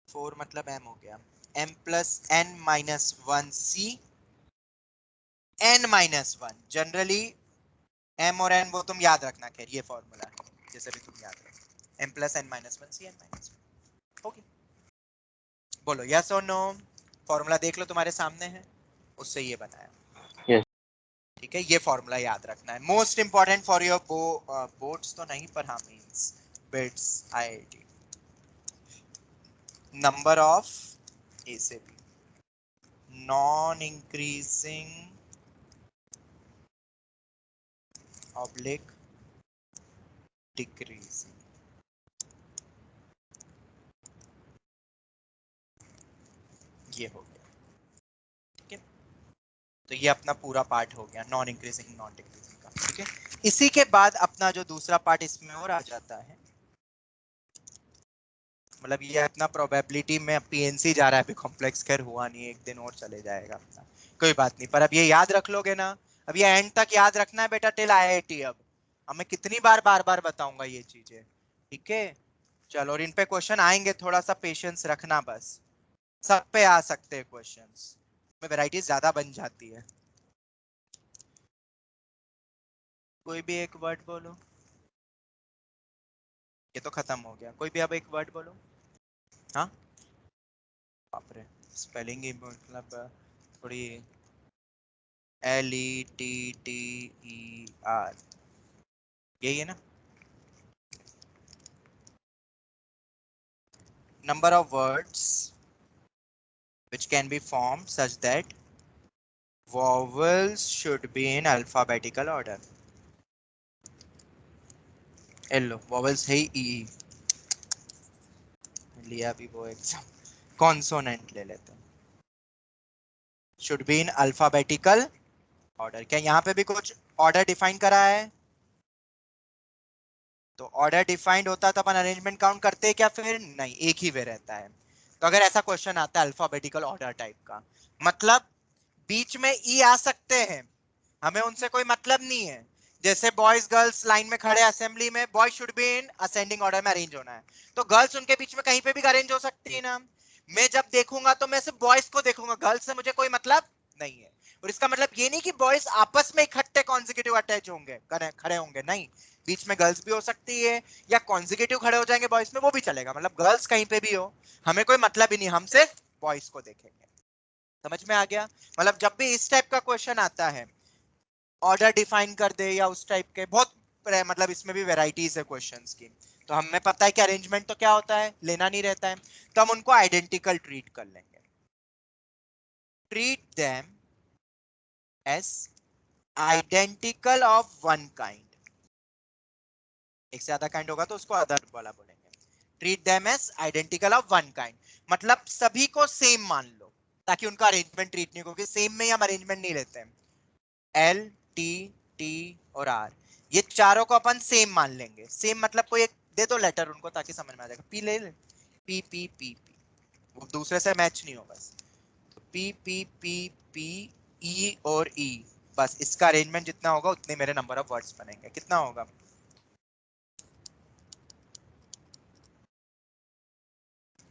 4 मतलब m हो गया, m plus n minus 1 c n minus 1। Generally m और n वो तुम याद रखना, खैर ये फॉर्मूला है, जैसे भी तुम याद रखो, m plus n minus 1 c n minus 1। Okay, बोलो यस और नो। फॉर्मूला देख लो तुम्हारे सामने है, उससे ये बनाया। Yes. ठीक है, ये फॉर्मूला याद रखना है, most important for your boards तो नहीं पर हाँ means bits IIT. Number of A से B, non increasing oblique decreasing, ये हो गया। ठीक है, तो ये अपना पूरा पार्ट हो गया नॉन इंक्रीजिंग नॉन डिक्रीजिंग का। ठीक है, इसी के बाद अपना जो दूसरा पार्ट इसमें और आ जाता है, मतलब ये अपना प्रोबेबिलिटी में पीएनसी जा रहा है, अभी कॉम्प्लेक्स खैर हुआ नहीं, एक दिन और चले जाएगा अपना, कोई बात नहीं, पर अब ये याद रख लोगे ना, अब ये एंड तक याद रखना है बेटा, टिल आईआईटी। अब मैं कितनी बार बार बार बताऊंगा ये चीजें। ठीक है, चलो, और इन पे क्वेश्चन आएंगे, थोड़ा सा पेशेंस रखना बस, सब पे आ सकते हैं क्वेश्चंस, में वैरायटीज ज्यादा बन जाती है। कोई भी एक वर्ड बोलो, ये तो खत्म हो गया, कोई भी अब एक वर्ड बोलो। हाँ बाप रे, स्पेलिंग ही मतलब थोड़ी LETTER यही है ना. Number of words which can be formed such that vowels should be in alphabetical order. Low vowels है ई, लिया भी वो एग्जाम. कॉन्सोनेंट ले लेते हैं. Should be in alphabetical order. क्या यहाँ पे भी कुछ ऑर्डर डिफाइन करा है? तो ऑर्डर डिफाइंड होता तो अपन अरेंजमेंट काउंट करते क्या? फिर नहीं, एक ही वे रहता है. तो अगर ऐसा क्वेश्चन आता है अल्फाबेटिकल ऑर्डर टाइप का, मतलब बीच में ई आ सकते हैं, हमें उनसे कोई मतलब नहीं है. जैसे बॉयज गर्ल्स लाइन में खड़े असेंबली में, boys should be in ascending order में अरेंज होना है, तो गर्ल्स उनके बीच में कहीं पे भी अरेंज हो सकती है ना. मैं जब देखूंगा तो मैं सिर्फ बॉयज को देखूंगा, गर्ल्स से मुझे कोई मतलब नहीं है. और इसका मतलब ये नहीं कि बॉयज आपस में इकट्ठे कॉन्जिक्यूटिव अटैच होंगे, खड़े होंगे, नहीं. बीच में गर्ल्स भी हो सकती है, या कॉन्जिक्यूटिव खड़े हो जाएंगे बॉयज में, वो भी चलेगा. मतलब गर्ल्स कहीं पे भी हो, हमें कोई मतलब ही नहीं, हम सिर्फ बॉयज को देखेंगे. समझ में आ गया? मतलब जब भी इस टाइप का क्वेश्चन आता है, ऑर्डर डिफाइन कर दे या उस टाइप के, बहुत मतलब इसमें भी वेराइटीज है क्वेश्चंस की, तो हमें पता है कि अरेंजमेंट तो क्या होता है, लेना नहीं रहता है, तो हम उनको आइडेंटिकल ट्रीट कर लेंगे. Treat them as identical of one kind. एक से ज्यादा काइंड होगा तो उसको अदर वाला बोलेंगे. Treat them as identical of one kind, मतलब सभी को सेम मान लो, ताकि उनका अरेंजमेंट ट्रीट नहीं, क्योंकि सेम में ही हम अरेंजमेंट नहीं लेते हैं. L T T और R, ये चारों को अपन सेम मान लेंगे. सेम मतलब कोई एक दे दो लेटर उनको ताकि समझ में आ जाएगा. P ले ले, P P P P, वो दूसरे से मैच नहीं होगा. तो P P P P E और E, बस इसका अरेंजमेंट जितना होगा उतने मेरे नंबर ऑफ वर्ड्स बनेंगे. कितना होगा?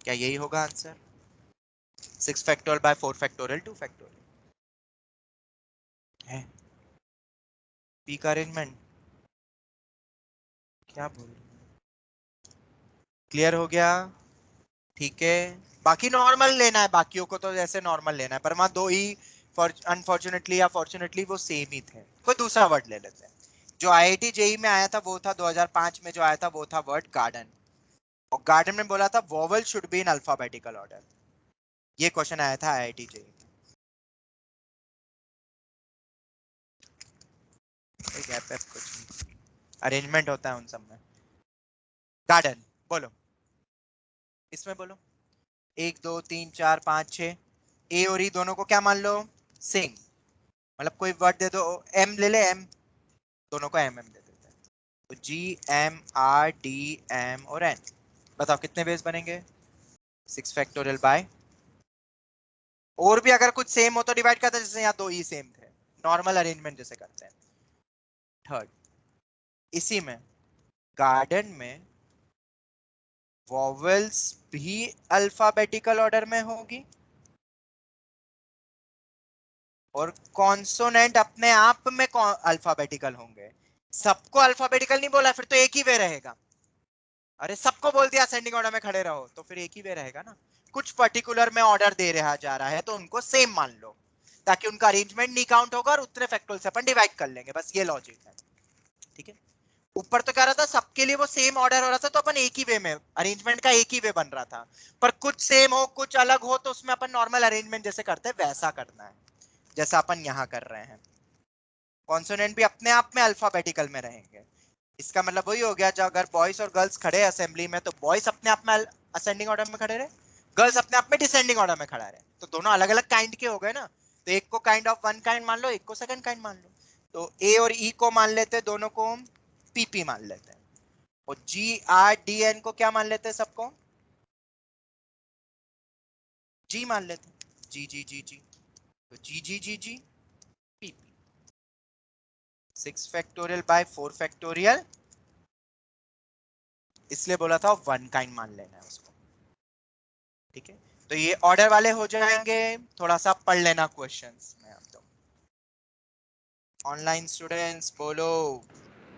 क्या यही होगा answer? 6 factorial by 4 factorial 2 factorial है. P का अरेंजमेंट क्या बोल रहे हैं? क्लियर हो गया? ठीक है. बाकी नॉर्मल लेना है, बाकियों को तो जैसे नॉर्मल लेना है, पर वहां दो ही अनफॉर्चुनेटली या फॉर्चुनेटली वो सेम ही थे. कोई दूसरा वर्ड ले लेते हैं. जो IIT JEE में आया था वो था 2005 में, जो आया था वो था वर्ड गार्डन. और गार्डन में बोला था vowel should be in alphabetical order. ये क्वेश्चन आया था IIT JEE में. कोई गैप है कुछ नहीं, अरेंजमेंट होता है उन सब में. गार्डन बोलो, इसमें बोलो. 1 2 3 4 5 6, ए और ई दोनों को क्या मान लो? सेम. मतलब कोई वर्ड दे दो, एम ले ले, एम, दोनों को एम एम दे देते हैं. तो GMRDM और N, बताओ कितने बेस बनेंगे? 6 फैक्टोरियल बाय, और भी अगर कुछ सेम हो तो डिवाइड करते हैं, जैसे यहाँ दो ही सेम थे, नॉर्मल अरेंजमेंट जैसे करते हैं. थर्ड, इसी में गार्डन में वॉवेल्स भी अल्फाबेटिकल ऑर्डर में होगी, और कॉन्सोनेंट अपने आप में अल्फाबेटिकल होंगे. सबको अल्फाबेटिकल नहीं बोला, फिर तो एक ही वे रहेगा. अरे सबको बोल दिया असेंडिंग ऑर्डर में खड़े रहो, तो फिर एक ही वे रहेगा ना. कुछ पर्टिकुलर में ऑर्डर दे रहा जा रहा है तो उनको सेम मान लो, ताकि उनका अरेंजमेंट नहीं काउंट होगा और उतने फैक्टोरियल से अपन डिवाइड कर लेंगे. बस ये लॉजिक है. ठीक है. ऊपर तो कह रहा था सबके लिए वो सेम ऑर्डर हो रहा था, तो अपन एक ही वे में अरेंजमेंट का एक ही वे बन रहा था. पर कुछ सेम हो कुछ अलग हो तो उसमें अपन नॉर्मल अरेंजमेंट जैसे करते हैं वैसा करना है, जैसा अपन यहाँ कर रहे हैं. कॉन्सोनेंट भी अपने आप में अल्फाबेटिकल में रहेंगे. इसका मतलब वही हो गया, जब अगर बॉयज और गर्ल्स खड़े असेंबली में, तो बॉयज अपने आप में असेंडिंग ऑर्डर में खड़े रहे, गर्ल्स अपने आप में डिसेंडिंग ऑर्डर में खड़ा रहे, तो दोनों अलग अलग काइंड के हो गए ना. तो एक को काइंड ऑफ वन काइंड मान लो, एक को सेकंड काइंड मान लो. तो ए और ई को मान लेते हैं, दोनों को पीपी मान लेते हैं. और GRDN को क्या मान लेते हैं? सबको जी मान लेते हैं. जी जी जी जी, तो जी जी जी जी पीपी. 6 फैक्टोरियल बाय 4 फैक्टोरियल, इसलिए बोला था वन काइंड मान लेना है उसको. ठीक है. तो ये ऑर्डर वाले हो जाएंगे. थोड़ा सा पढ़ लेना क्वेश्चंस में. आप तो ऑनलाइन स्टूडेंट्स बोलो.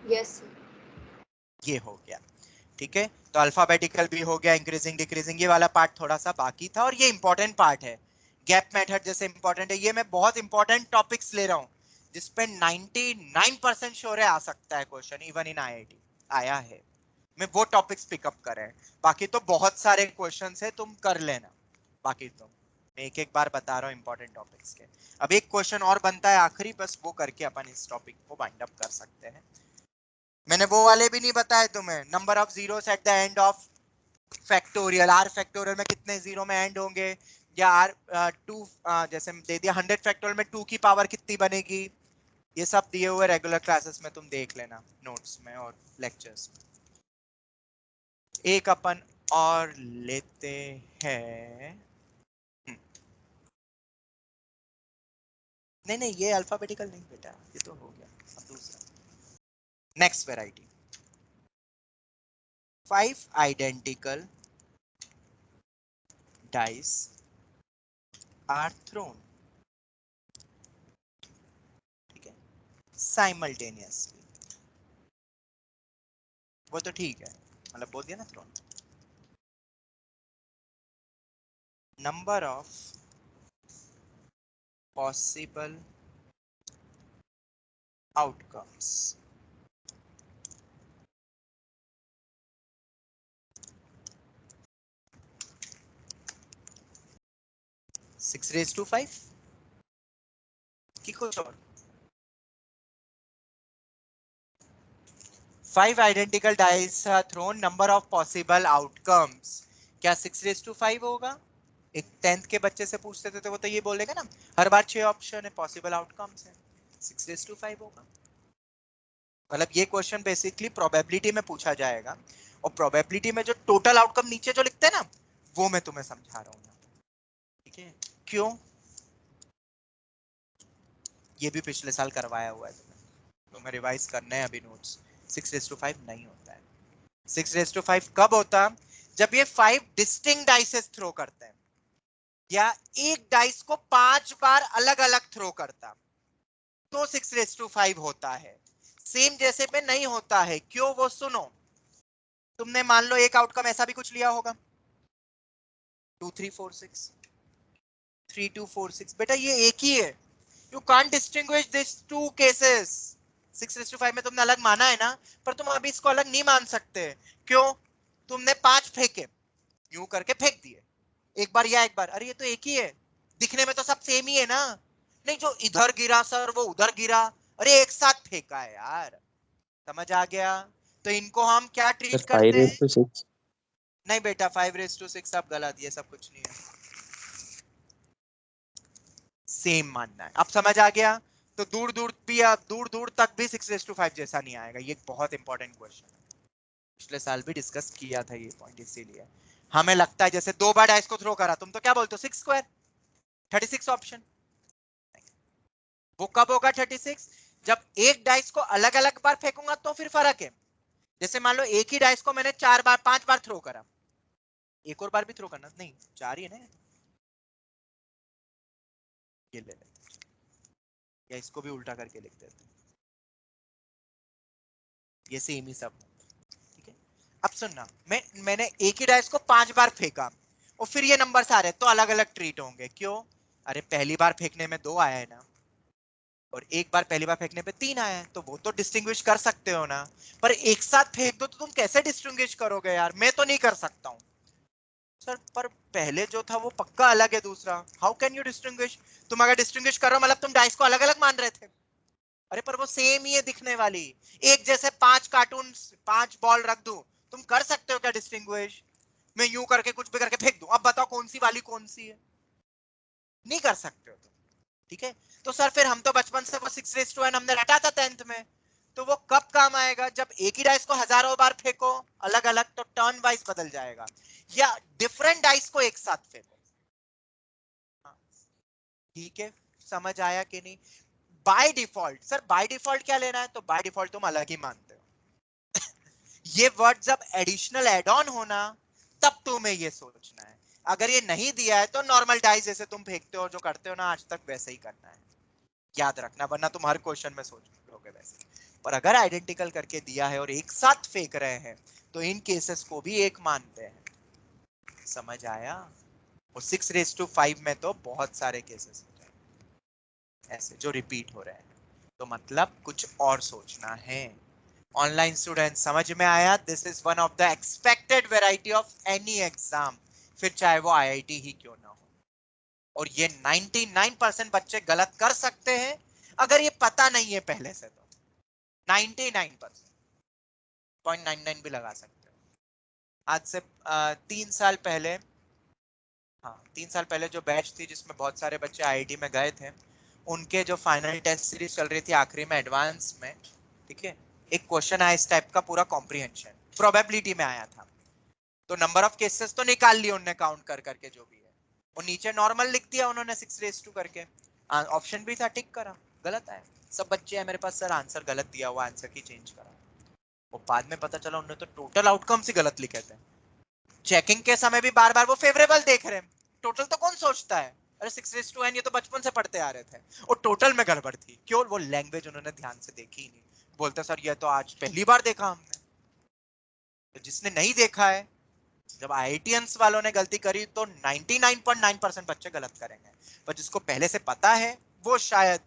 Yes sir. ये हो गया. ठीक है, तो अल्फाबेटिकल भी हो गया, इंक्रीजिंग डिक्रीजिंग, ये वाला पार्ट थोड़ा सा बाकी था और ये इंपॉर्टेंट पार्ट है। गैप मेथड जैसे इंपॉर्टेंट है, ये मैं बहुत इंपॉर्टेंट टॉपिक्स ले रहा हूँ जिसपे 99% श्योर है आ सकता है क्वेश्चन, इवन इन आईआईटी आया है। मैं वो टॉपिक्स पिकअप कर रहे हैं, बाकी तो बहुत सारे क्वेश्चंस है, तुम कर लेना। बाकी तो मैं एक एक बार बता रहा हूँ इंपॉर्टेंट टॉपिक्स के। अब एक क्वेश्चन और बनता है आखिरी, बस वो करके अपन इस टॉपिक को वाइंड अप कर सकते हैं। मैंने वो वाले भी नहीं बताए तुम्हें, number of zeros at the end of factorial, R factorial में कितने जीरो में एंड होंगे, या आर टू जैसे दे दिया 100 फैक्टोरियल में 2 की पावर कितनी बनेगी, ये सब दिए हुए रेगुलर क्लासेस में तुम देख लेना, नोट्स में और लेक्चर्स में। एक अपन और लेते हैं, नहीं नहीं ये अल्फाबेटिकल नहीं बेटा, ये तो हो गया। अब दूसरा, next variety, 5 identical dice are thrown, ठीक है, simultaneously। वो तो ठीक है, मतलब बोल दिया ना thrown. Number of possible outcomes, six raise to 5 की कुछ और, 5 identical dice are thrown, number of possible outcomes, क्या 6 रेज टू 5 होगा? एक 10th के बच्चे से पूछते थे तो वो तो ये बोलेगा ना, हर बार 6 ऑप्शन है, पॉसिबल आउटकम्स है, 6 रेज टू 5 होगा। मतलब ये क्वेश्चन बेसिकली प्रोबेबिलिटी में पूछा जाएगा, और प्रोबेबिलिटी में जो टोटल आउटकम नीचे जो लिखते हैं ना, वो मैं तुम्हें समझा रहा हूँ, ठीक है। क्यों? ये भी पिछले साल करवाया हुआ है तुम्हें रिवाइज करना है अभी नोट्स। 6:5 नहीं होता है, 6:5 कब होता? जब ये 5 डिस्टिंक्ट डाइसेस थ्रो करते हैं, या एक डाइस को 5 बार अलग अलग थ्रो करता, तो 6:5 होता है। सेम जैसे पे नहीं होता है, क्यों? वो सुनो, तुमने मान लो एक आउटकम ऐसा भी कुछ लिया होगा, 2 3 4 6, 3 2 4 6, बेटा ये एक ही है, you can't distinguish this two cases. 6:5 में तुमने अलग माना है ना, पर तुम अभी इसको अलग नहीं मान सकते। क्यों? तुमने 5 फेंके, यूं करके फेंक दिए, एक बार या एक बार, अरे ये तो एक ही है, दिखने में तो सब सेम ही है ना। नहीं, जो इधर गिरा सर वो उधर गिरा, अरे एक साथ फेंका है यार, समझ आ गया? तो इनको हम क्या ट्रीट सर 5 करते रेज हैं? टू 6। नहीं बेटा, 5:6 सब गलत, ये सब कुछ नहीं है, सेम मानना है। अब समझ आ गया? तो दूर दूर भी, दूर दूर तक भी 6:5 जैसा नहीं आएगा। ये बहुत इंपॉर्टेंट क्वेश्चन है, पिछले साल भी डिस्कस किया था ये पॉइंट, इसीलिए हमें लगता है जैसे 2 बार डाइस को थ्रो करा, तुम तो क्या बोलते हो 6 स्क्वायर 36 ऑप्शन। वो कब होगा 36? जब एक डाइस को अलग अलग बार फेंकूंगा तो फिर फर्क है। जैसे मान लो एक ही डाइस को मैंने 4 बार 5 बार थ्रो करा, एक और बार भी थ्रो करना, नहीं 4 ही है ना, ये ले लेते, या इसको भी उल्टा करके लिख देते, ये सेम ही सब, ठीक है। अब सुनना, मैंने एक ही डाइस को 5 बार फेंका और फिर ये नंबर्स आ रहे हैं, तो अलग अलग ट्रीट होंगे। क्यों? अरे पहली बार फेंकने में 2 आया है ना, और एक बार पहली बार फेंकने पे 3 आया है, तो वो तो डिस्टिंग्विश कर सकते हो ना। पर एक साथ फेंक दो तो तुम कैसे डिस्टिंग्विश करोगे यार? मैं तो नहीं कर सकता हूं सर, पर पहले जो था वो पक्का अलग है दूसरा, हाउ कैन यू डिस्टिंग्विश? तुम अगर डिस्टिंग्विश कर रहे हो मतलब तुम डाइस को अलग अलग मान रहे थे। अरे पर वो सेम ही है दिखने वाली, एक जैसे 5 कार्टून 5 बॉल रख दूं, तुम कर सकते हो क्या डिस्टिंग्विश? मैं यूं करके कुछ भी करके फेंक दूं, अब बताओ कौन सी वाली कौन सी है? नहीं कर सकते हो तुम, ठीक है। तो सर फिर हम तो बचपन से वो 6:n हमने रटा था 10th में, तो वो कब काम आएगा? जब एक ही डाइस को हजारों बार फेंको अलग अलग, तो टर्न वाइज बदल जाएगा, या डिफरेंट डाइस को एक साथ फेंको। हाँ, ठीक है, समझ आया कि नहीं? By default, sir by default क्या लेना है? तो बाय डिफॉल्ट तुम अलग ही मानते हो। ये वर्ड जब एडिशनल एड ऑन होना, तब तुम्हें ये सोचना है। अगर ये नहीं दिया है तो नॉर्मल डाइस जैसे तुम फेंकते हो, जो करते हो ना आज तक, वैसे ही करना है, याद रखना, वरना तुम हर क्वेश्चन में सोच लोगे वैसे। पर अगर आइडेंटिकल करके दिया है और एक साथ फेंक रहे हैं, तो इन केसेस को भी एक मानते हैं। समझ आया? और 6⁵ में तो बहुत सारे केसेस हो जाएंगे ऐसे जो रिपीट हो रहे हैं, तो मतलब कुछ और सोचना है। ऑनलाइन स्टूडेंट समझ में आया? This is one of the expected variety of any exam, फिर चाहे वो आईआईटी ही क्यों ना हो। और ये 99% बच्चे गलत कर सकते हैं अगर ये पता नहीं है पहले से, तो 99%, 0.99 भी लगा सकते हो। आज से 3 साल पहले, हाँ 3 साल पहले जो बैच थी जिसमें बहुत सारे बच्चे आईआईटी में गए थे, उनके जो फाइनल टेस्ट सीरीज चल रही थी आखिरी में एडवांस में, ठीक है, एक क्वेश्चन आया इस टाइप का, पूरा कॉम्प्रिहेंशन प्रोबेबिलिटी में आया था। तो नंबर ऑफ केसेस तो निकाल लिए उन्होंने काउंट कर करके जो भी है, और नीचे नॉर्मल लिख दिया उन्होंने 6⁵ करके, ऑप्शन भी था, टिक करा, गलत आया। सब बच्चे हैं मेरे पास सर आंसर गलत दिया हुआ, आंसर की चेंज करा। और बाद में पता चला उन्होंने तो टोटल आउटकम्स ही गलत लिखे थे। चेकिंग के समय भी बार बार वो फेवरेबल देख रहे हैं, टोटल तो कौन सोचता है? अरे 6:n ये तो बचपन से पढ़ते आ रहे थे, और टोटल में गड़बड़ थी। क्यों? वो लैंग्वेज उन्होंने ध्यान से देखी ही नहीं। बोलते सर ये तो आज पहली बार देखा हमने। तो जिसने नहीं देखा है, जब आईआईटीएंस वालों ने गलती करी तो 99.9% बच्चे गलत करेंगे, पर जिसको पहले से पता है वो शायद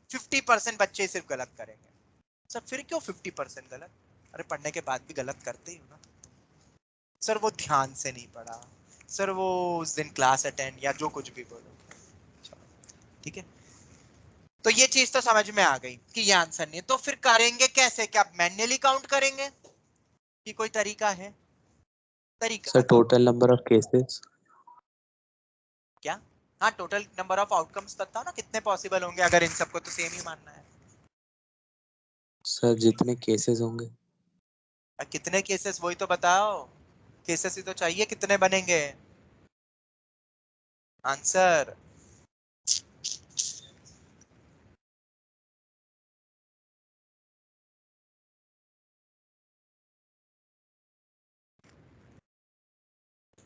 50% बच्चे सिर्फ गलत करेंगे। सर फिर क्यों 50% गलत? अरे पढ़ने के बाद भी गलत करते ही हो ना। सर वो ध्यान से नहीं पढ़ा, सर वो उस दिन क्लास अटेंड, या जो कुछ भी बोलो, ठीक है। तो ये चीज तो समझ में आ गई कि ये आंसर नहीं है। तो फिर करेंगे कैसे? क्या मैन्युअली काउंट करेंगे कि कोई तरीका है? तरीका sir total number of cases. क्या? हाँ टोटल नंबर ऑफ आउटकम्स बताओ ना, कितने पॉसिबल होंगे अगर इन सबको तो सेम ही मानना है। सर जितने केसेस होंगे। कितने केसेस वही तो बताओ, केसेस ही तो चाहिए, कितने बनेंगे answer?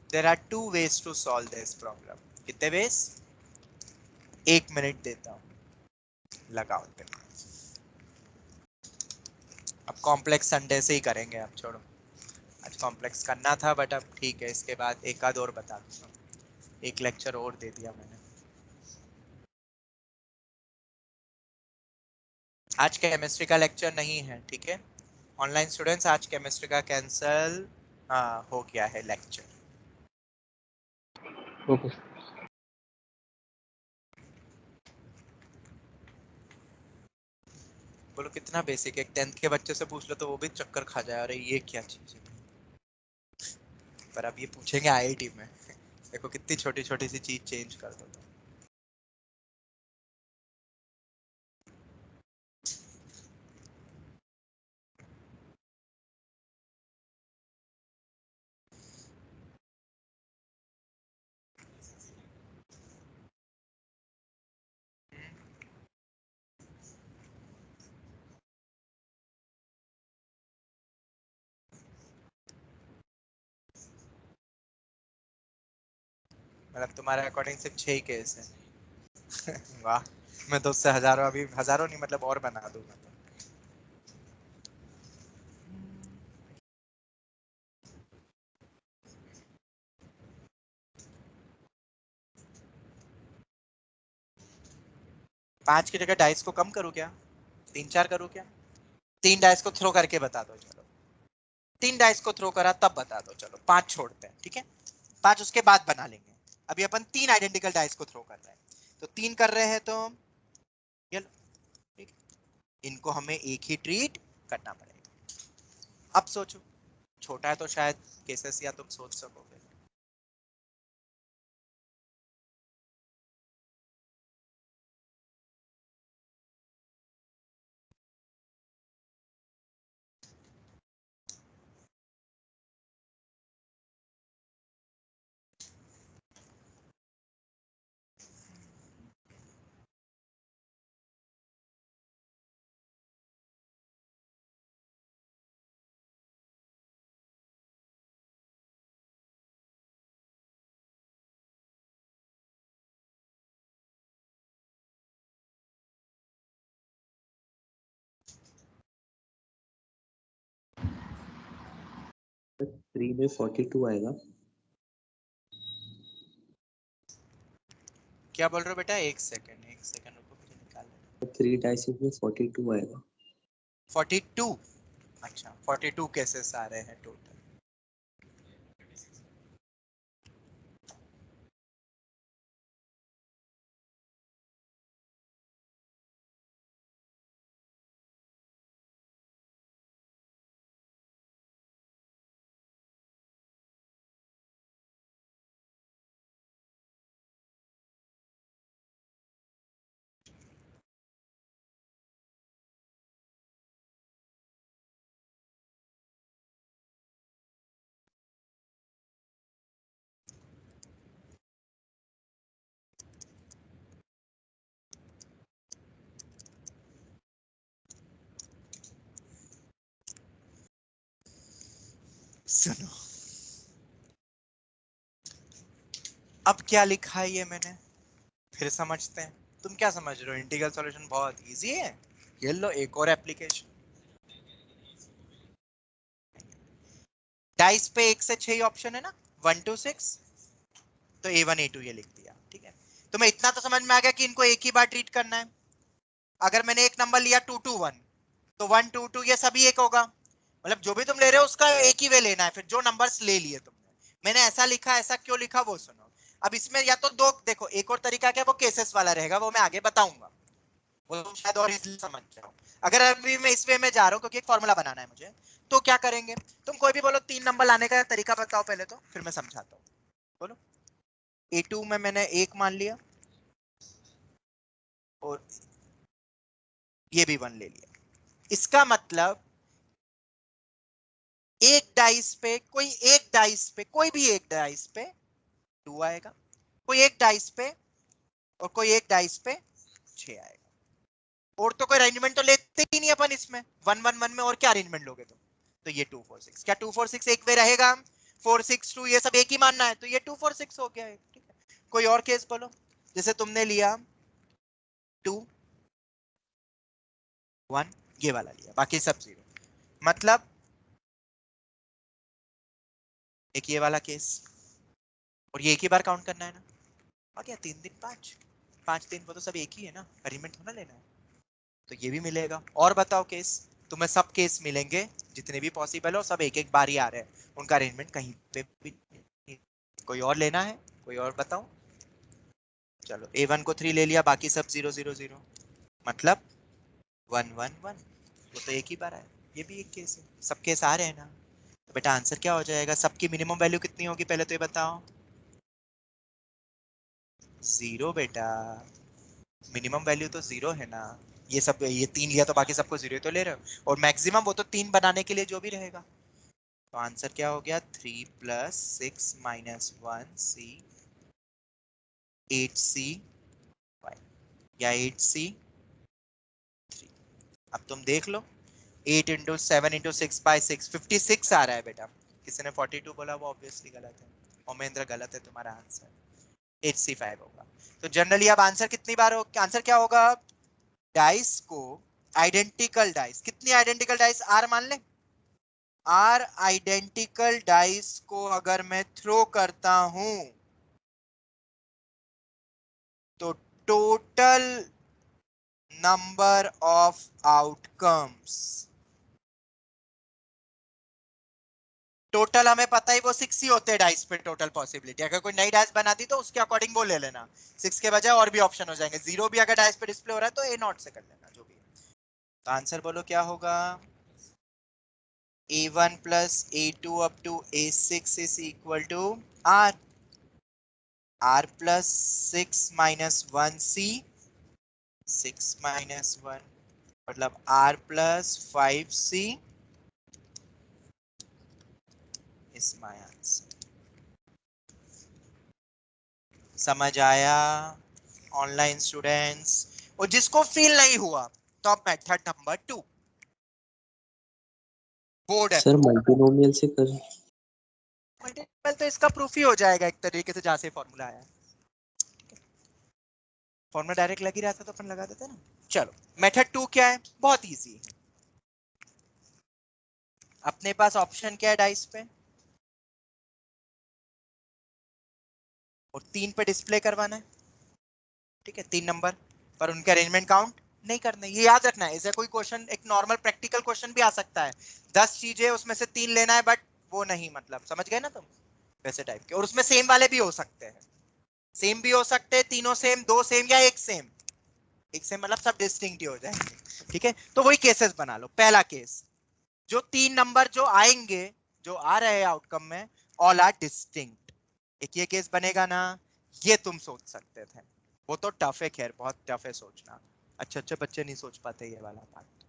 There are 2 ways to solve this problem. कितने ways? 1 मिनट देता हूं, लगाओ दिमाग। अब कॉम्प्लेक्स संडे से ही करेंगे, अब छोड़ो, आज कॉम्प्लेक्स करना था बट अब ठीक है, इसके बाद एक आध और बता दूंगा, एक लेक्चर और दे दिया मैंने। आज केमिस्ट्री का लेक्चर नहीं है, ठीक है ऑनलाइन स्टूडेंट्स, आज केमिस्ट्री का कैंसिल हो गया है लेक्चर। ओके। बोलो कितना बेसिक है, 10th के बच्चे से पूछ लो तो वो भी चक्कर खा जाए, अरे ये क्या चीज है। पर अब ये पूछेंगे आईआईटी में देखो कितनी छोटी छोटी सी चीज चेंज कर दो। मतलब तुम्हारे अकॉर्डिंग सिर्फ 6 केस है वाह, मैं तो उससे हजारों, अभी हजारों नहीं मतलब और बना दूंगा तो। पांच की जगह डाइस को कम करूँ क्या? 3-4 करूँ क्या? 3 डाइस को थ्रो करके बता दो, चलो 3 डाइस को थ्रो करा तब बता दो, चलो 5 छोड़ते हैं, ठीक है 5 उसके बाद बना लेंगे। अभी अपन 3 आइडेंटिकल डाइस को थ्रो कर रहे हैं, तो 3 कर रहे हैं तो ये लो, ठीक है? इनको हमें एक ही ट्रीट करना पड़ेगा। अब सोचो, छोटा है तो शायद केसेस या तुम सोच सकोगे। 3 में 42 आएगा। क्या बोल रहे हो बेटा? एक सेकंड रुको, मुझे निकाल लेना। 3 डाइसेस में 42 आएगा। 42? अच्छा, 42 केसेस आ रहे हैं टोटल। सुनो, अब क्या लिखा है ये मैंने, फिर समझते हैं। तुम क्या समझ रहे हो? इंटीग्रल सॉल्यूशन बहुत इजी है। ये लो एक और एप्लीकेशन। डाइस पे 1 से 6 ही ऑप्शन है ना, 1 to 6, तो A1 A2 ये लिख दिया। ठीक है, तुम्हें इतना तो समझ में आ गया कि इनको एक ही बार ट्रीट करना है। अगर मैंने एक नंबर लिया 2 to 1, तो 1 2 2 ये सभी एक होगा। मतलब जो भी तुम ले रहे हो उसका एक ही वे लेना है। फिर जो नंबर्स ले लिए तुमने, मैंने ऐसा लिखा, ऐसा क्यों लिखा वो सुनो। अब इसमें या तो दो, देखो एक और तरीका क्या है, वो केसेस वाला रहेगा, वो मैं आगे बताऊंगा, वो तुम शायद और इजीली समझ जाओ। अगर अभी मैं इस वे में जा रहा हूँ क्योंकि एक फॉर्मूला बनाना है मुझे, तो क्या करेंगे, तुम कोई भी बोलो, 3 नंबर लाने का तरीका बताओ पहले, तो फिर मैं समझाता हूँ। बोलो। A2 में मैंने 1 मान लिया और ये भी 1 ले लिया। इसका मतलब एक डाइस पे, कोई भी एक डाइस पे 2 आएगा, कोई एक डाइस पे, और कोई एक डाइस पे 6 आएगा। और तो कोई अरेंजमेंट तो लेते ही नहीं अपन इसमें, 1 1 1 में और क्या अरेंजमेंट लोगे तुम? तो ये 2 4 6, क्या 2 4 6 एक वे रहेगा? 4 6 2 ये सब एक ही मानना है, तो ये 2 4 6 हो गया है। ठीक है, कोई और केस बोलो, जैसे तुमने लिया 2 1, ये वाला लिया, बाकी सब 0, मतलब एक ये वाला केस, और ये एक ही बार काउंट करना है ना। और क्या 3 दिन 5, 5 दिन, वो तो सब एक ही है ना, अरेंजमेंट थोड़ा लेना है। तो ये भी मिलेगा। और बताओ केस, तुम्हें सब केस मिलेंगे जितने भी पॉसिबल हो, सब एक एक बार ही आ रहे हैं, उनका अरेंजमेंट कहीं पे भी नहीं। कोई और लेना है? कोई और बताओ। चलो A1 को 3 ले लिया, बाकी सब 0 0 0, मतलब 1 1 1, वो तो एक ही बार आया। ये भी एक केस है, सब केस आ रहे हैं ना। तो बेटा आंसर क्या हो जाएगा? सबकी मिनिमम वैल्यू कितनी होगी पहले तो ये बताओ। 0 बेटा, मिनिमम वैल्यू तो 0 है ना। ये सब, ये 3 लिया तो बाकी सबको 0 तो ले रहे हो, और मैक्सिमम वो तो 3 बनाने के लिए जो भी रहेगा। तो आंसर क्या हो गया? 3 + 6 - 1C 8C 5, या 8C 3। अब तुम देख लो, 8 × 7 × 6 / 6 56 आ रहा है बेटा। किसी ने 42 बोला, वो ऑब्वियसली गलत है। ओमेंद्र गलत है, तुम्हारा आंसर 8C5 होगा। तो जनरली अब आंसर कितनी बार हो, आंसर क्या होगा? डाइस को, आइडेंटिकल डाइस, कितनी आइडेंटिकल डाइस? आर मान ले। आर आइडेंटिकल डाइस को अगर मैं थ्रो करता हूं, तो total number of outcomes, total हमें पता ही वो 6 ही होते हैं डाइस पे टोटल पॉसिबिलिटी। अगर कोई नई डाइस बना दी तो उसके अकॉर्डिंग वो ले लेना, 6 के बजाय और भी ऑप्शन हो जाएंगे। 0 भी अगर डाइस पे डिस्प्ले हो रहा है तो A0 से कर लेना, जो भी है। तो आंसर बोलो क्या होगा? A1 + A2 up to A6 is equal to R, R + 6 - 1C, 6 - 1, मतलब R + 5C is my answer। समझ आया ऑनलाइन स्टूडेंट्स? और जिसको फील नहीं हुआ, तो अब method number 2, board sir approach. Multinomial से कर। मल्टीपल तो इसका प्रूफ ही हो जाएगा एक तरीके से, जहां से फॉर्मूला आया। फॉर्मूला डायरेक्ट लग ही रहा था तो अपन लगा देते ना। चलो मेथड 2 क्या है? बहुत इजी है। अपने पास ऑप्शन क्या है डाइस पे? और 3 पे डिस्प्ले करवाना है, ठीक है, 3 नंबर पर उनके अरेंजमेंट काउंट नहीं करना है। ये याद रखना है। ऐसा कोई क्वेश्चन, एक नॉर्मल प्रैक्टिकल क्वेश्चन भी आ सकता है, 10 चीजें उसमें से 3 लेना है, बट वो नहीं, मतलब समझ गए ना तुम, वैसे टाइप के। और उसमें सेम वाले भी हो सकते हैं, सेम भी हो सकते हैं, तीनों सेम, 2 सेम या एक सेम। एक सेम मतलब सब डिस्टिंक्ट ही हो जाएंगे, ठीक है। तो वही केसेस बना लो। पहला केस, जो 3 नंबर जो आएंगे, जो आ रहे हैं आउटकम में, ऑल आर डिस्टिंक्ट। एक ये केस बनेगा ना, ये तुम सोच सकते थे। वो तो टफ है, खैर बहुत टफ है सोचना, अच्छे अच्छे बच्चे नहीं सोच पाते ये वाला पार्ट।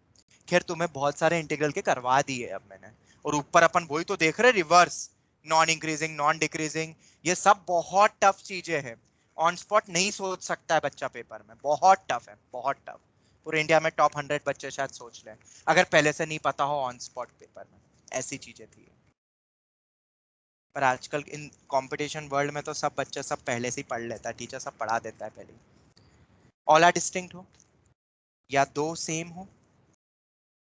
खैर तुम्हें बहुत सारे इंटीग्रल के करवा दिए अब मैंने। और ऊपर अपन वही तो देख रहे, reverse, non increasing, non decreasing, ये सब बहुत टफ चीजें हैं। ऑन स्पॉट नहीं सोच सकता है बच्चा पेपर में, बहुत टफ है, बहुत टफ। पूरे इंडिया में टॉप 100 बच्चे शायद सोच लें, अगर पहले से नहीं पता हो ऑन स्पॉट पेपर में। ऐसी चीजें थी। पर आजकल इन कंपटीशन वर्ल्ड में तो सब बच्चे सब पहले से ही पढ़ लेता है, टीचर सब पढ़ा देता है पहले। ऑल आर डिस्टिंक्ट हो, या 2 सेम हो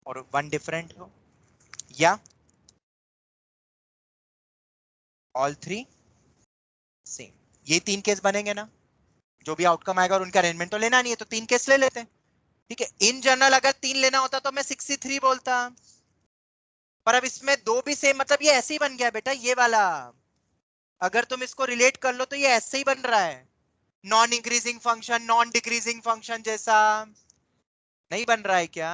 और 1 डिफरेंट हो, या ऑल 3 सेम। ये 3 केस बनेंगे ना, जो भी आउटकम आएगा और उनका अरेंजमेंट तो लेना नहीं है, तो 3 केस ले लेते हैं, ठीक है। इन जनरल अगर 3 लेना होता तो मैं 63 बोलता, पर अब इसमें 2 भी सेम, मतलब ये ऐसे ही बन गया बेटा ये वाला। अगर तुम इसको रिलेट कर लो तो ये ऐसे ही बन रहा है, non increasing function, non decreasing function जैसा। नहीं बन रहा है क्या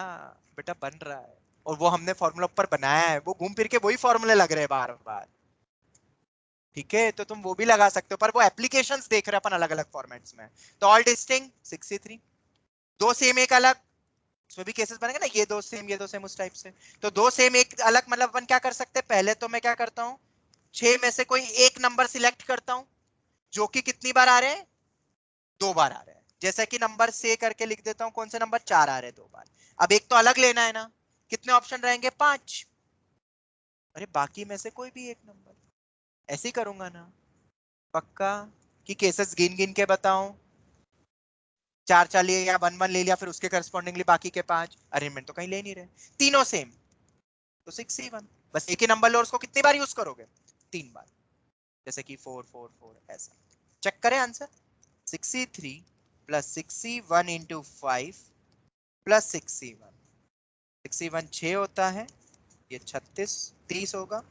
बेटा? बन रहा है। और वो हमने फॉर्मूला ऊपर बनाया है, वो घूम फिर के वही फॉर्मूले लग रहे हैं बार बार, ठीक है। तो तुम वो भी लगा सकते हो, पर वो एप्लीकेशंस देख रहे हैं अपन अलग अलग फॉर्मेट्स में। तो ऑल डिस्टिंक्ट 63, 2 सेम एक अलग, उसमें भी केसेस बनेंगे ना, ये 2 सेम, ये 2 सेम, उस टाइप से। तो 2 सेम एक अलग, मतलब अपन क्या कर सकते हैं, पहले तो मैं क्या करता हूँ, 6 में से कोई एक नंबर सिलेक्ट करता हूँ, जो कि कितनी बार आ रहे हैं, 2 बार आ रहे हैं। जैसा कि नंबर से करके लिख देता हूँ, कौन से नंबर 4 आ रहे हैं 2 बार। अब एक तो अलग लेना है ना, कितने ऑप्शन रहेंगे, 5। अरे बाकी में से कोई भी एक नंबर, ऐसे ही करूंगा ना, पक्का कि केसेस गिन गिन के बताऊं, 4 4 लिए या 1 1 ले लिया, फिर उसके करस्पॉन्डिंगली बाकी के 5। अरेंजमेंट तो कहीं ले नहीं रहे, तीनों सेम, तो 61। बस एक ही नंबर लो, उसको कितनी बार यूज करोगे, 3 बार। जैसे कि 4 4 4 ऐसा। चेक करें आंसर, 63 प्लस 61 इंटू 5 प्लस 61, 61 6 होता है, ये 36 30 होगा।